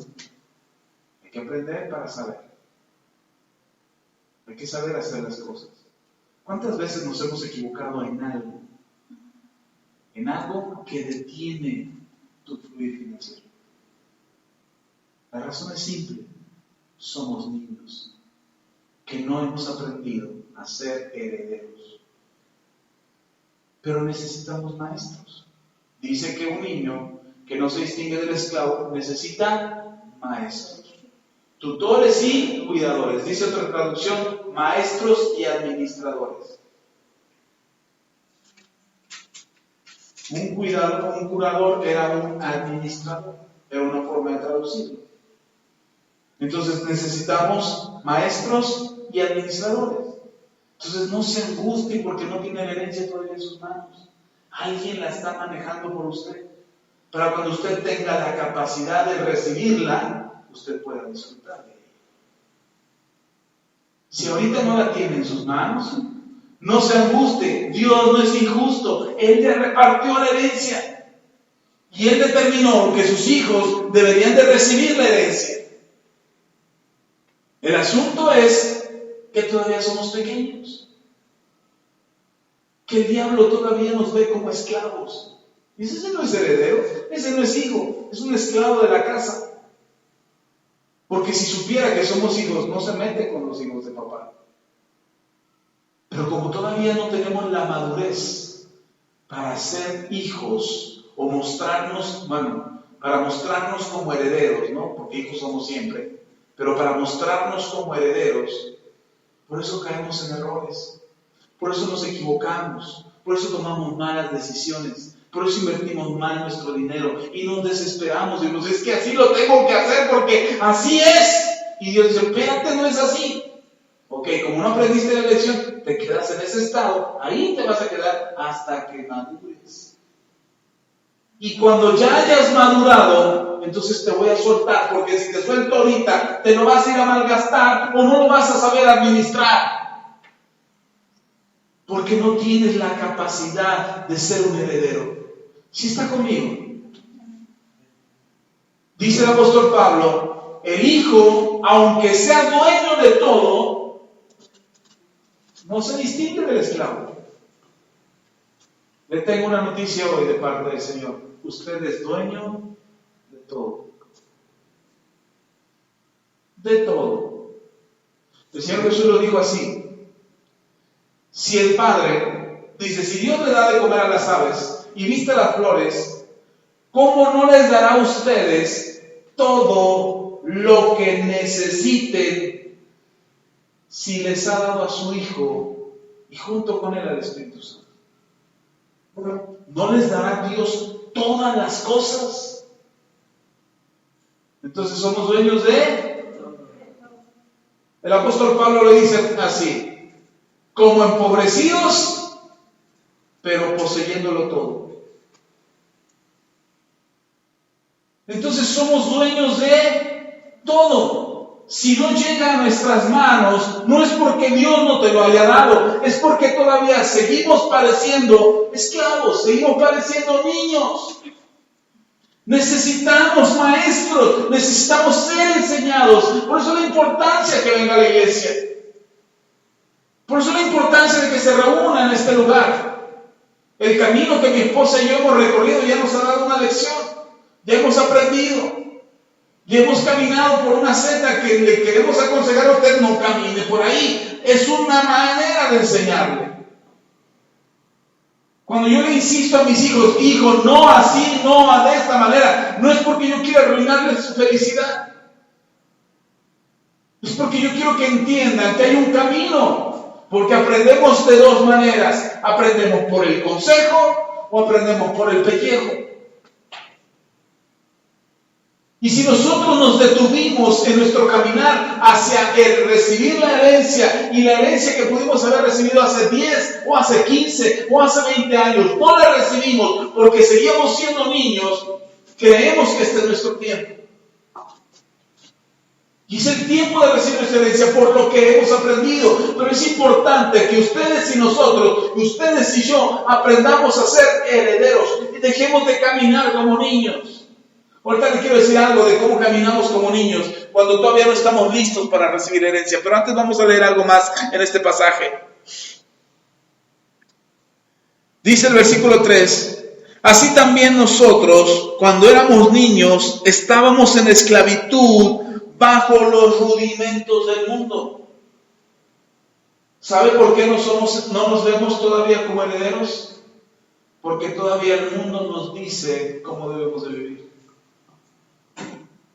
Hay que aprender para saber. Hay que saber hacer las cosas. ¿Cuántas veces nos hemos equivocado en algo? En algo que detiene tu fluir financiero. La razón es simple. Somos niños que no hemos aprendido a ser herederos. Pero necesitamos maestros. Dice que un niño que no se distingue del esclavo necesita maestros. Tutores y cuidadores. Dice otra traducción, maestros y administradores. Un curador era un administrador. Era una forma de traducirlo. Entonces necesitamos maestros y administradores. Entonces no se angustien porque no tienen herencia todavía en sus manos. Alguien la está manejando por usted. Para cuando usted tenga la capacidad de recibirla, usted pueda disfrutar de ella. Si ahorita no la tiene en sus manos, no se angustie. Dios no es injusto. Él ya repartió la herencia. Y Él determinó que sus hijos deberían de recibir la herencia. El asunto es que todavía somos pequeños. Que el diablo todavía nos ve como esclavos. Dice, ese no es heredero, ese no es hijo, es un esclavo de la casa. Porque si supiera que somos hijos, no se mete con los hijos de papá. Pero como todavía no tenemos la madurez para ser hijos o mostrarnos, para mostrarnos como herederos, ¿no? Porque hijos somos siempre, pero para mostrarnos como herederos, por eso caemos en errores, por eso nos equivocamos, por eso tomamos malas decisiones. Por eso invertimos mal nuestro dinero y nos desesperamos. Y nos es que así lo tengo que hacer porque así es. Y Dios dice, espérate, no es así. Ok, como no aprendiste la lección, te quedas en ese estado. Ahí te vas a quedar hasta que madures. Y cuando ya hayas madurado, entonces te voy a soltar. Porque si te suelto ahorita, te lo vas a ir a malgastar o no lo vas a saber administrar. Porque no tienes la capacidad de ser un heredero. ¿Sí está conmigo? Dice el apóstol Pablo, el hijo, aunque sea dueño de todo, no se distingue del esclavo. Le tengo una noticia hoy de parte del Señor. Usted es dueño de todo. De todo. El Señor Jesús lo dijo así. Si el Padre, dice, si Dios le da de comer a las aves y viste las flores, ¿cómo no les dará a ustedes todo lo que necesiten si les ha dado a su Hijo y junto con Él al Espíritu Santo? ¿No les dará Dios todas las cosas? Entonces somos dueños de... El apóstol Pablo le dice así, como empobrecidos, pero poseyéndolo todo. Entonces somos dueños de todo. Si no llega a nuestras manos, no es porque Dios no te lo haya dado, es porque todavía seguimos pareciendo esclavos, seguimos pareciendo niños. Necesitamos maestros, necesitamos ser enseñados. Por eso la importancia que venga a la iglesia. Por eso la importancia de que se reúna en este lugar. El camino que mi esposa y yo hemos recorrido ya nos ha dado una lección. Ya hemos aprendido. Ya hemos caminado por una senda que le queremos aconsejar a usted, no camine por ahí. Es una manera de enseñarle. Cuando yo le insisto a mis hijos, hijo, no así, no de esta manera, no es porque yo quiera arruinarles su felicidad. Es porque yo quiero que entiendan que hay un camino. Porque aprendemos de dos maneras. Aprendemos por el consejo o aprendemos por el pellejo. Y si nosotros nos detuvimos en nuestro caminar hacia el recibir la herencia, y la herencia que pudimos haber recibido hace 10 o hace 15 o hace 20 años, no la recibimos porque seguíamos siendo niños, creemos que este es nuestro tiempo. Y es el tiempo de recibir nuestra herencia por lo que hemos aprendido. Pero es importante que ustedes y nosotros, ustedes y yo, aprendamos a ser herederos y dejemos de caminar como niños. Ahorita les quiero decir algo de cómo caminamos como niños cuando todavía no estamos listos para recibir herencia. Pero antes vamos a leer algo más en este pasaje. Dice el versículo 3. Así también nosotros, cuando éramos niños, estábamos en esclavitud bajo los rudimentos del mundo. ¿Sabe por qué no nos vemos todavía como herederos? Porque todavía el mundo nos dice cómo debemos de vivir.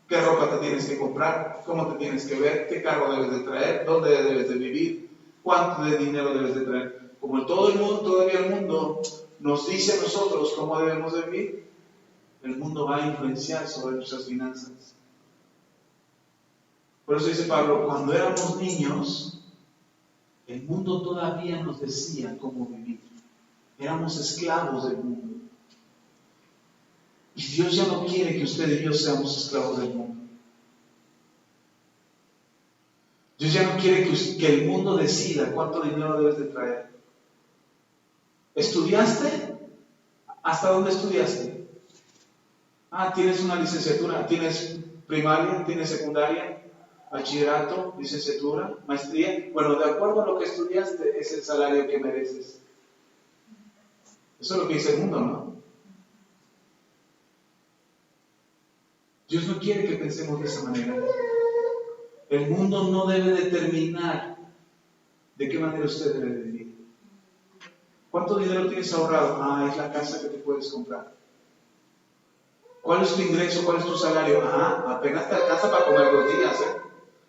¿Qué ropa te tienes que comprar? ¿Cómo te tienes que ver? ¿Qué carro debes de traer? ¿Dónde debes de vivir? ¿Cuánto de dinero debes de traer? Como todo el mundo, todavía el mundo nos dice a nosotros cómo debemos de vivir, el mundo va a influenciar sobre nuestras finanzas. Por eso dice Pablo, cuando éramos niños, El mundo todavía nos decía cómo vivir. Éramos esclavos del mundo. Y Dios ya no quiere que usted y yo seamos esclavos del mundo. Dios ya no quiere que el mundo decida cuánto dinero debes de traer. ¿Estudiaste? ¿Hasta dónde estudiaste? Tienes una licenciatura, tienes primaria, tienes secundaria, bachillerato, licenciatura, maestría. Bueno, de acuerdo a lo que estudiaste, es el salario que mereces. Eso es lo que dice el mundo, ¿no? Dios no quiere que pensemos de esa manera. El mundo no debe determinar de qué manera usted debe vivir. ¿Cuánto dinero tienes ahorrado? Es la casa que te puedes comprar. ¿Cuál es tu ingreso? ¿Cuál es tu salario? Apenas te alcanza para comer 2 días,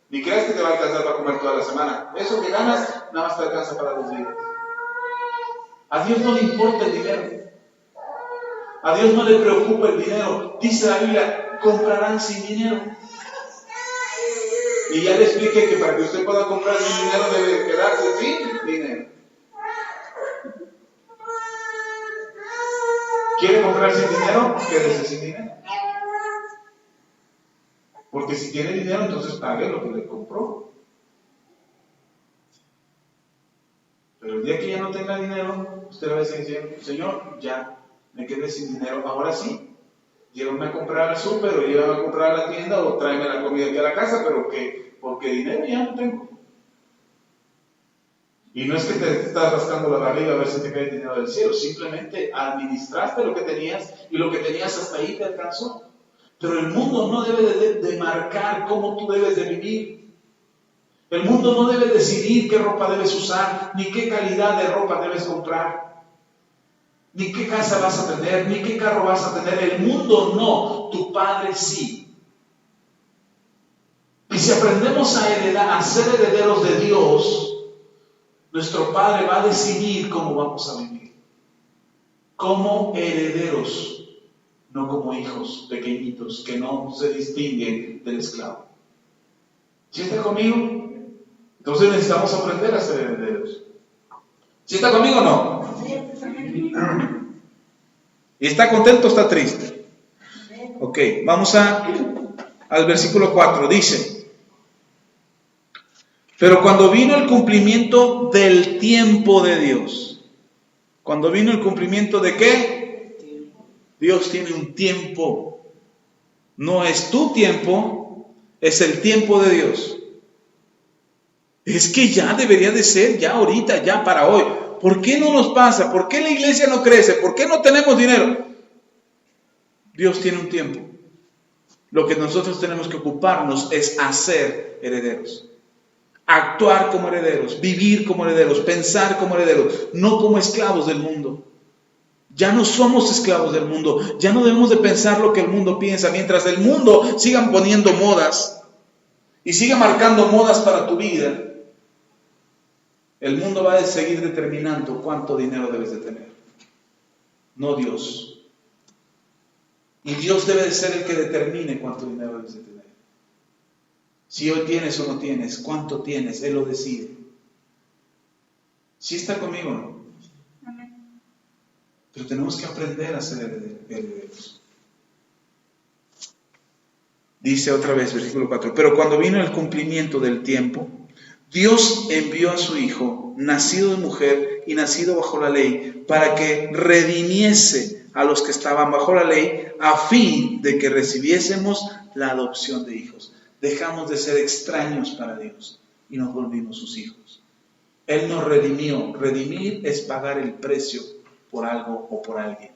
Ni creas que te va a alcanzar para comer toda la semana. Eso que ganas, nada más te alcanza para 2 días. A Dios no le importa el dinero. A Dios no le preocupa el dinero. Dice la Biblia, comprarán sin dinero. Y ya le expliqué que para que usted pueda comprar sin dinero debe quedarse sin dinero. ¿Quiere comprar sin dinero? Quédese sin dinero. Porque si tiene dinero, entonces pague lo que le compró. Pero el día que ya no tenga dinero, usted le va a decir, Señor, ya me quedé sin dinero. Ahora sí, llévame a comprar al súper, o llévame a comprar a la tienda, o tráeme la comida aquí a la casa, pero porque dinero ya no tengo. Y no es que te estás rascando la barriga a ver si te cae dinero del cielo, simplemente administraste lo que tenías y lo que tenías hasta ahí te alcanzó. Pero el mundo no debe de marcar cómo tú debes de vivir. El mundo no debe decidir qué ropa debes usar, ni qué calidad de ropa debes comprar, ni qué casa vas a tener, ni qué carro vas a tener. El mundo no, tu Padre sí. Y si aprendemos a ser herederos de Dios, nuestro Padre va a decidir cómo vamos a vivir. Como herederos, no como hijos pequeñitos que no se distinguen del esclavo. ¿Sí está conmigo? Entonces necesitamos aprender a ser herederos. ¿Sí está conmigo o no? ¿Y está contento o está triste? Ok, vamos al versículo 4. Dice: pero cuando vino el cumplimiento del tiempo de Dios. ¿Cuando vino el cumplimiento de qué? Dios tiene un tiempo. No es tu tiempo, es el tiempo de Dios. Es que ya debería de ser, ya ahorita, ya para hoy. ¿Por qué no nos pasa? ¿Por qué la iglesia no crece? ¿Por qué no tenemos dinero? Dios tiene un tiempo. Lo que nosotros tenemos que ocuparnos es hacer herederos. Actuar como herederos, vivir como herederos, pensar como herederos, no como esclavos del mundo. Ya no somos esclavos del mundo, ya no debemos de pensar lo que el mundo piensa. Mientras el mundo siga poniendo modas y siga marcando modas para tu vida, el mundo va a seguir determinando cuánto dinero debes de tener, no Dios. Y Dios debe de ser el que determine cuánto dinero debes de tener. Si hoy tienes o no tienes, cuánto tienes, Él lo decide. ¿Sí está conmigo o no? Amén. Pero tenemos que aprender a ser herederos. Dice otra vez, versículo 4, pero cuando vino el cumplimiento del tiempo, Dios envió a su Hijo, nacido de mujer y nacido bajo la ley, para que redimiese a los que estaban bajo la ley, a fin de que recibiésemos la adopción de hijos. Dejamos de ser extraños para Dios y nos volvimos sus hijos. Él nos redimió. Redimir es pagar el precio por algo o por alguien.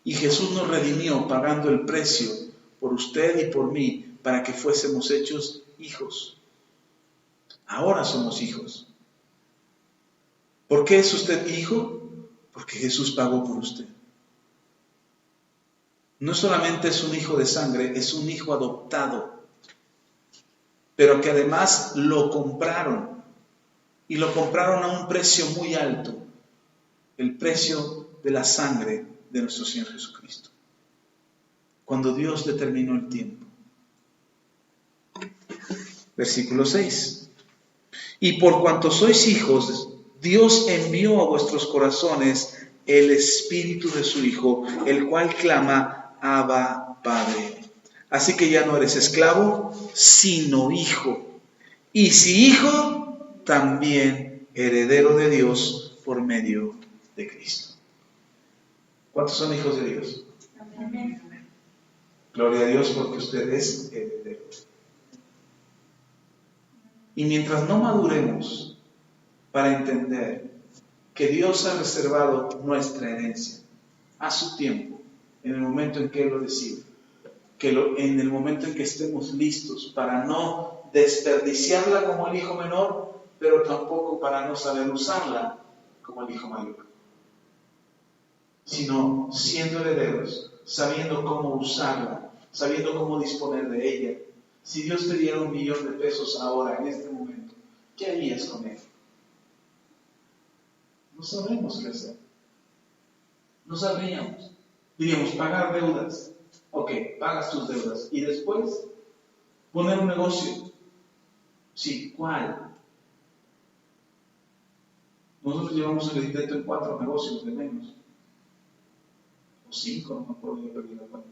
Y Jesús nos redimió pagando el precio por usted y por mí para que fuésemos hechos hijos. Ahora somos hijos. ¿Por qué es usted hijo? Porque Jesús pagó por usted. No solamente es un hijo de sangre, es un hijo adoptado, pero que además lo compraron, y lo compraron a un precio muy alto, el precio de la sangre de nuestro Señor Jesucristo. Cuando Dios determinó el tiempo. Versículo 6. Y por cuanto sois hijos, Dios envió a vuestros corazones el Espíritu de su Hijo, el cual clama, Abba, Padre. Así que ya no eres esclavo, sino hijo. Y si hijo, también heredero de Dios por medio de Cristo. ¿Cuántos son hijos de Dios? Amén. Gloria a Dios porque usted es heredero. Y mientras no maduremos para entender que Dios ha reservado nuestra herencia a su tiempo, en el momento en que Él lo decide, en el momento en que estemos listos para no desperdiciarla como el hijo menor, pero tampoco para no saber usarla como el hijo mayor, sino siendo herederos, sabiendo cómo usarla, sabiendo cómo disponer de ella. Si Dios te diera $1,000,000 de pesos ahora, en este momento, ¿qué harías con él? No sabemos qué hacer. No sabríamos. Diríamos, pagar deudas. Ok, pagas tus deudas. Y después, poner un negocio. Sí, ¿cuál? Nosotros llevamos el intento en 4 negocios de menos. O 5, no me acuerdo, yo perdí la cuenta.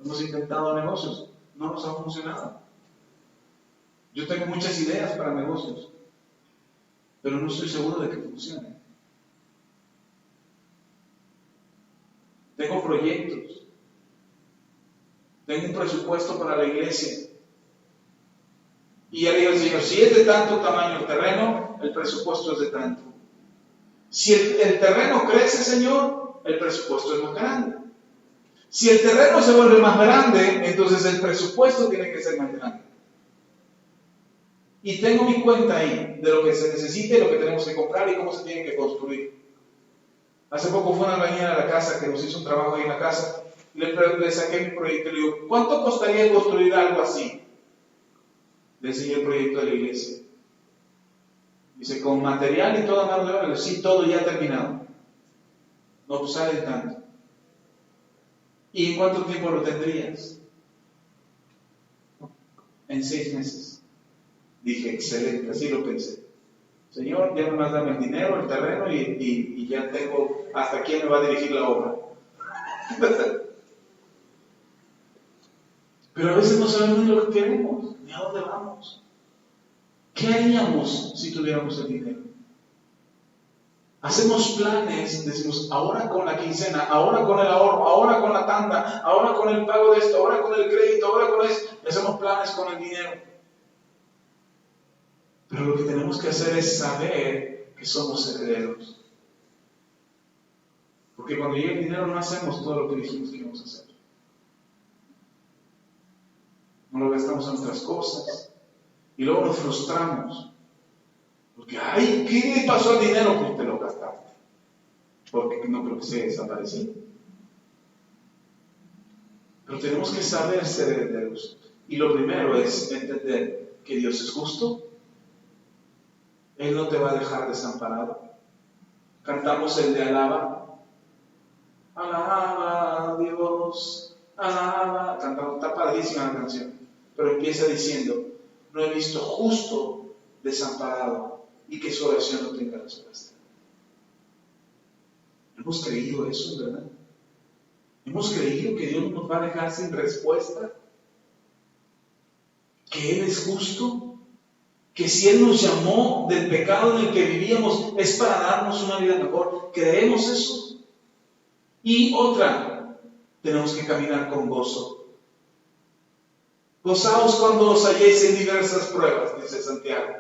Hemos intentado negocios, no nos ha funcionado. Yo tengo muchas ideas para negocios, pero no estoy seguro de que funcionen. Tengo proyectos, tengo un presupuesto para la iglesia. Y ya digo al Señor, si es de tanto tamaño el terreno, el presupuesto es de tanto. Si el terreno crece, Señor, el presupuesto es más grande. Si el terreno se vuelve más grande, entonces el presupuesto tiene que ser más grande. Y tengo mi cuenta ahí de lo que se necesita y lo que tenemos que comprar y cómo se tiene que construir. Hace poco fue una albañil a la casa que nos hizo un trabajo ahí en la casa. Le saqué mi proyecto y le digo, ¿cuánto costaría construir algo así? Le enseñé el proyecto de la iglesia. Dice, con material y toda mano de obra, sí, todo ya terminado. No, pues sale tanto. ¿Y en cuánto tiempo lo tendrías? En 6 meses. Dije, excelente, así lo pensé. Señor, ya nomás dame el dinero, el terreno y ya tengo hasta quién me va a dirigir la obra. Pero a veces no sabemos ni lo que queremos, ni a dónde vamos. ¿Qué haríamos si tuviéramos el dinero? Hacemos planes, decimos, ahora con la quincena, ahora con el ahorro, ahora con la tanda, ahora con el pago de esto, ahora con el crédito, ahora con esto. Hacemos planes con el dinero. Pero lo que tenemos que hacer es saber que somos herederos. Porque cuando llega el dinero no hacemos todo lo que dijimos que íbamos a hacer. No lo gastamos en otras cosas. Y luego nos frustramos. Porque, ay, ¿qué le pasó al dinero? Pues te lo gastaste. Porque no creo que se desaparecido. Pero tenemos que saber ser herederos. Y lo primero es entender que Dios es justo. Él no te va a dejar desamparado. Cantamos el de alaba. Alaba a Dios, alaba. Cantamos, está padrísima la canción. Pero empieza diciendo, no he visto justo desamparado y que su oración no tenga respuesta. Hemos creído eso, ¿verdad? Hemos creído que Dios nos va a dejar sin respuesta, que Él es justo, que si Él nos llamó del pecado en el que vivíamos es para darnos una vida mejor. ¿Creemos eso? Y otra, tenemos que caminar con gozo. Gozaos cuando os halléis en diversas pruebas, dice Santiago,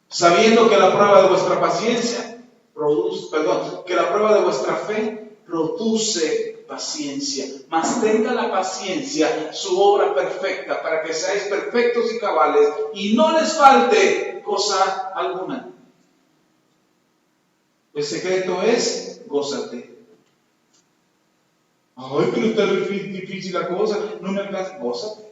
sabiendo que la prueba de vuestra paciencia que la prueba de vuestra fe produce paciencia. Mas tenga la paciencia su obra perfecta, para que seáis perfectos y cabales y no les falte cosa alguna. El secreto es gózate. Ay, pero está difícil la cosa, no me alcanza. Gózate.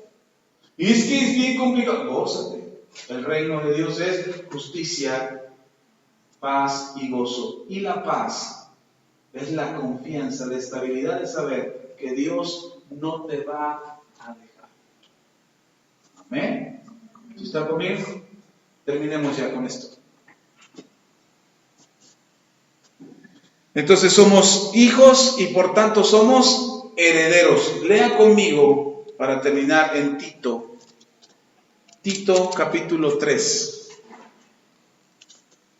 Y es que es bien complicado. Gózate. El reino de Dios es justicia, paz y gozo. Y la paz es la confianza, la estabilidad de saber que Dios no te va a dejar. Amén. ¿Está conmigo? Terminemos ya con esto. Entonces somos hijos y por tanto somos herederos. Lea conmigo para terminar en Tito. Tito capítulo 3.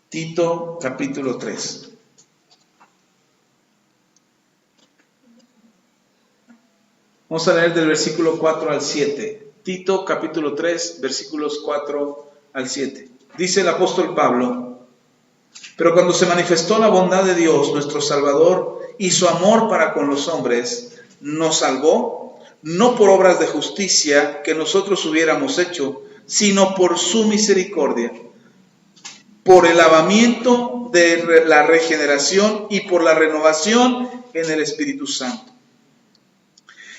Tito capítulo 3. Vamos a leer del versículo 4 al 7. Tito capítulo 3, versículos 4 al 7. Dice el apóstol Pablo: pero cuando se manifestó la bondad de Dios, nuestro Salvador, y su amor para con los hombres, nos salvó, no por obras de justicia que nosotros hubiéramos hecho, sino por su misericordia, por el lavamiento de la regeneración y por la renovación en el Espíritu Santo,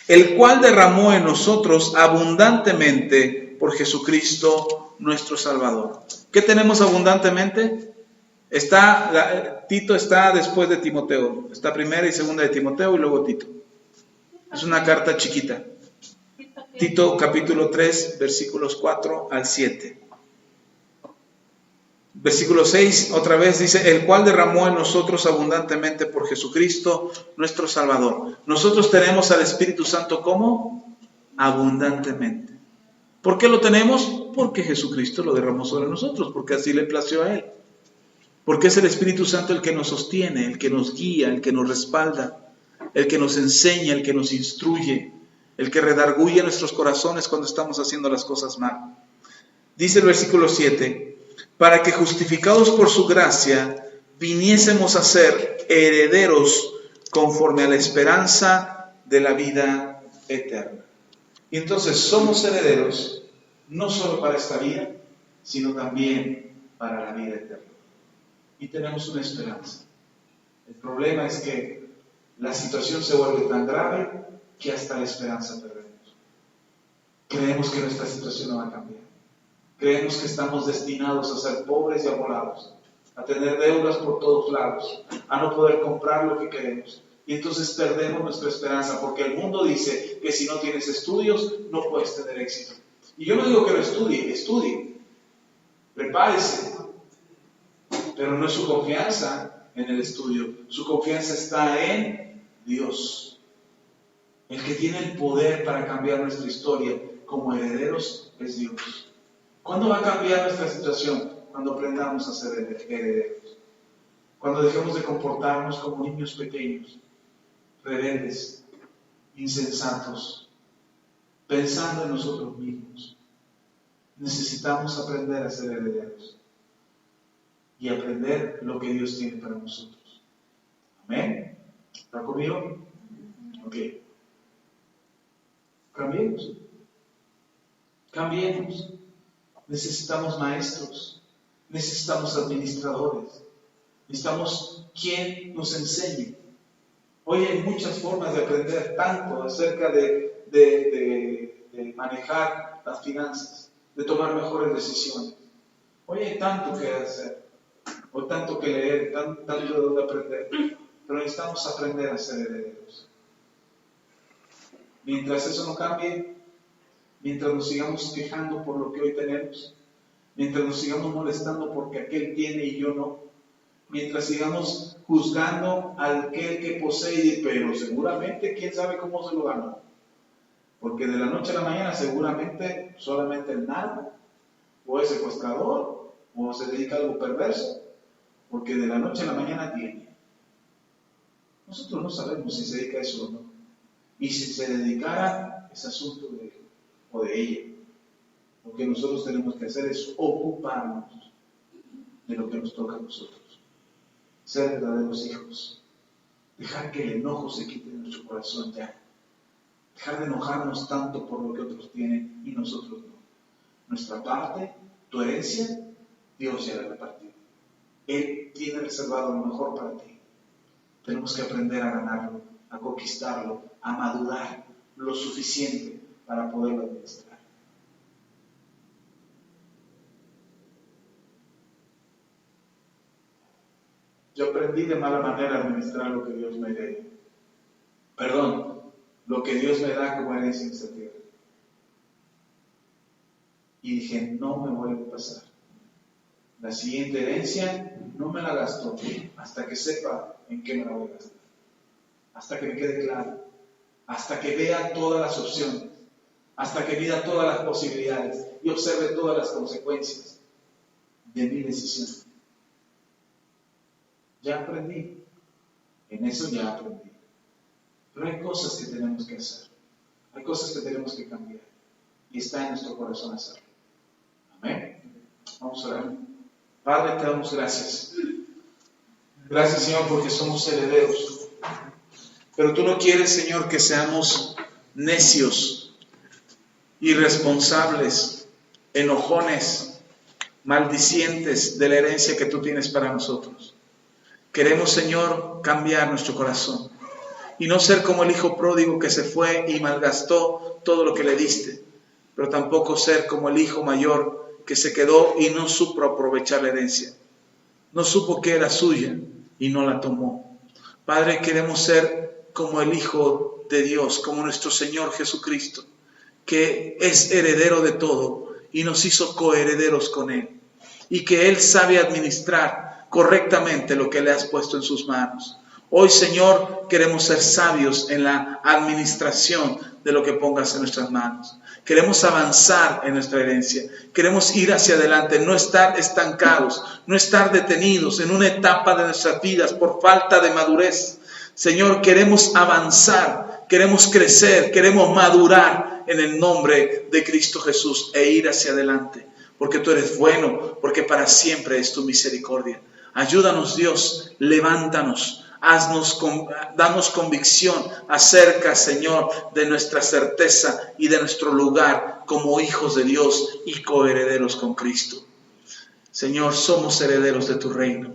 el cual derramó en nosotros abundantemente por Jesucristo nuestro Salvador. ¿Qué tenemos abundantemente? Tito está después de Timoteo. Está primera y segunda de Timoteo y luego Tito. Es una carta chiquita. Tito capítulo 3, versículos 4 al 7. Versículo 6, otra vez dice: el cual derramó en nosotros abundantemente por Jesucristo nuestro Salvador. Nosotros tenemos al Espíritu Santo ¿cómo? Abundantemente. ¿Por qué lo tenemos? Porque Jesucristo lo derramó sobre nosotros, porque así le plació a Él. Porque es el Espíritu Santo el que nos sostiene, el que nos guía, el que nos respalda, el que nos enseña, el que nos instruye, el que redarguye nuestros corazones cuando estamos haciendo las cosas mal. Dice el versículo 7, para que justificados por su gracia viniésemos a ser herederos conforme a la esperanza de la vida eterna. Y entonces somos herederos no solo para esta vida, sino también para la vida eterna. Y tenemos una esperanza. El problema es que la situación se vuelve tan grave que hasta la esperanza perdemos. Creemos que nuestra situación no va a cambiar. Creemos que estamos destinados a ser pobres y amolados, a tener deudas por todos lados, a no poder comprar lo que queremos. Y entonces perdemos nuestra esperanza, porque el mundo dice que si no tienes estudios, no puedes tener éxito. Y yo no digo que no estudie, prepárese. Pero no es su confianza en el estudio, su confianza está en Dios. El que tiene el poder para cambiar nuestra historia como herederos es Dios. ¿Cuándo va a cambiar nuestra situación? Cuando aprendamos a ser herederos. Cuando dejemos de comportarnos como niños pequeños, rebeldes, insensatos, pensando en nosotros mismos. Necesitamos aprender a ser herederos y aprender lo que Dios tiene para nosotros. ¿Amén? ¿Está conmigo? Ok. Cambiemos. Necesitamos maestros, necesitamos administradores, necesitamos quien nos enseñe. Hoy hay muchas formas de aprender tanto acerca de manejar las finanzas, de tomar mejores decisiones. Hoy hay tanto que hacer, o tanto que leer, tanto de dónde aprender, pero necesitamos aprender a ser herederos. Mientras eso no cambie, mientras nos sigamos quejando por lo que hoy tenemos, mientras nos sigamos molestando porque aquel tiene y yo no, mientras sigamos juzgando al que posee, pero seguramente quién sabe cómo se lo ganó, porque de la noche a la mañana seguramente solamente el narco, o es secuestrador, o se dedica a algo perverso, porque de la noche a la mañana tiene. Nosotros no sabemos si se dedica a eso o no, y si se dedicara es asunto de él o de ella. Lo que nosotros tenemos que hacer es ocuparnos de lo que nos toca a nosotros. Ser verdaderos hijos. Dejar que el enojo se quite de nuestro corazón ya. Dejar de enojarnos tanto por lo que otros tienen y nosotros no. Nuestra parte, tu herencia, Dios ya la repartió. Él tiene reservado lo mejor para ti. Tenemos que aprender a ganarlo, a conquistarlo, a madurar lo suficiente para poderlo administrar. Yo aprendí de mala manera a administrar lo que Dios me dio. Lo que Dios me da como herencia en esta tierra. y dije, no me vuelve a pasar. La siguiente herencia no me la gastó hasta que sepa en qué me la voy a gastar. Hasta que me quede claro. Hasta que vea todas las opciones. Hasta que mida todas las posibilidades y observe todas las consecuencias de mi decisión. Ya aprendí. En eso ya aprendí. Pero hay cosas que tenemos que hacer. Hay cosas que tenemos que cambiar. Y está en nuestro corazón hacerlo. Amén. Vamos a orar. Padre, te damos gracias. Gracias, Señor, porque somos herederos. Pero tú no quieres, Señor, que seamos necios, irresponsables, enojones, maldicientes de la herencia que tú tienes para nosotros. Queremos, Señor, cambiar nuestro corazón y no ser como el hijo pródigo que se fue y malgastó todo lo que le diste, pero tampoco ser como el hijo mayor que se quedó y no supo aprovechar la herencia. No supo que era suya y no la tomó. Padre, queremos ser como el Hijo de Dios, como nuestro Señor Jesucristo, que es heredero de todo y nos hizo coherederos con Él, y que Él sabe administrar correctamente lo que le has puesto en sus manos. Hoy, Señor, queremos ser sabios en la administración de lo que pongas en nuestras manos. Queremos avanzar en nuestra herencia. Queremos ir hacia adelante, no estar estancados, no estar detenidos en una etapa de nuestras vidas por falta de madurez. Señor, queremos avanzar, queremos crecer, queremos madurar en el nombre de Cristo Jesús e ir hacia adelante. Porque tú eres bueno, porque para siempre es tu misericordia. Ayúdanos, Dios, levántanos. Danos convicción acerca, Señor, de nuestra certeza y de nuestro lugar como hijos de Dios y coherederos con Cristo. Señor, somos herederos de tu reino.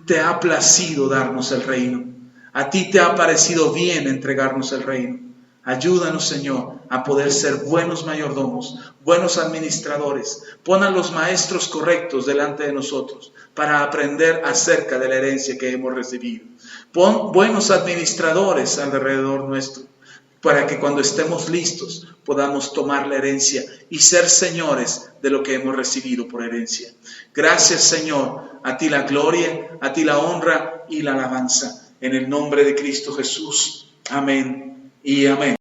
Te ha placido darnos el reino. A ti te ha parecido bien entregarnos el reino. Ayúdanos, Señor, a poder ser buenos mayordomos, buenos administradores. Pon a los maestros correctos delante de nosotros para aprender acerca de la herencia que hemos recibido. Pon buenos administradores alrededor nuestro para que cuando estemos listos podamos tomar la herencia y ser señores de lo que hemos recibido por herencia. Gracias, Señor. A ti la gloria, a ti la honra y la alabanza. En el nombre de Cristo Jesús. Amén y amén.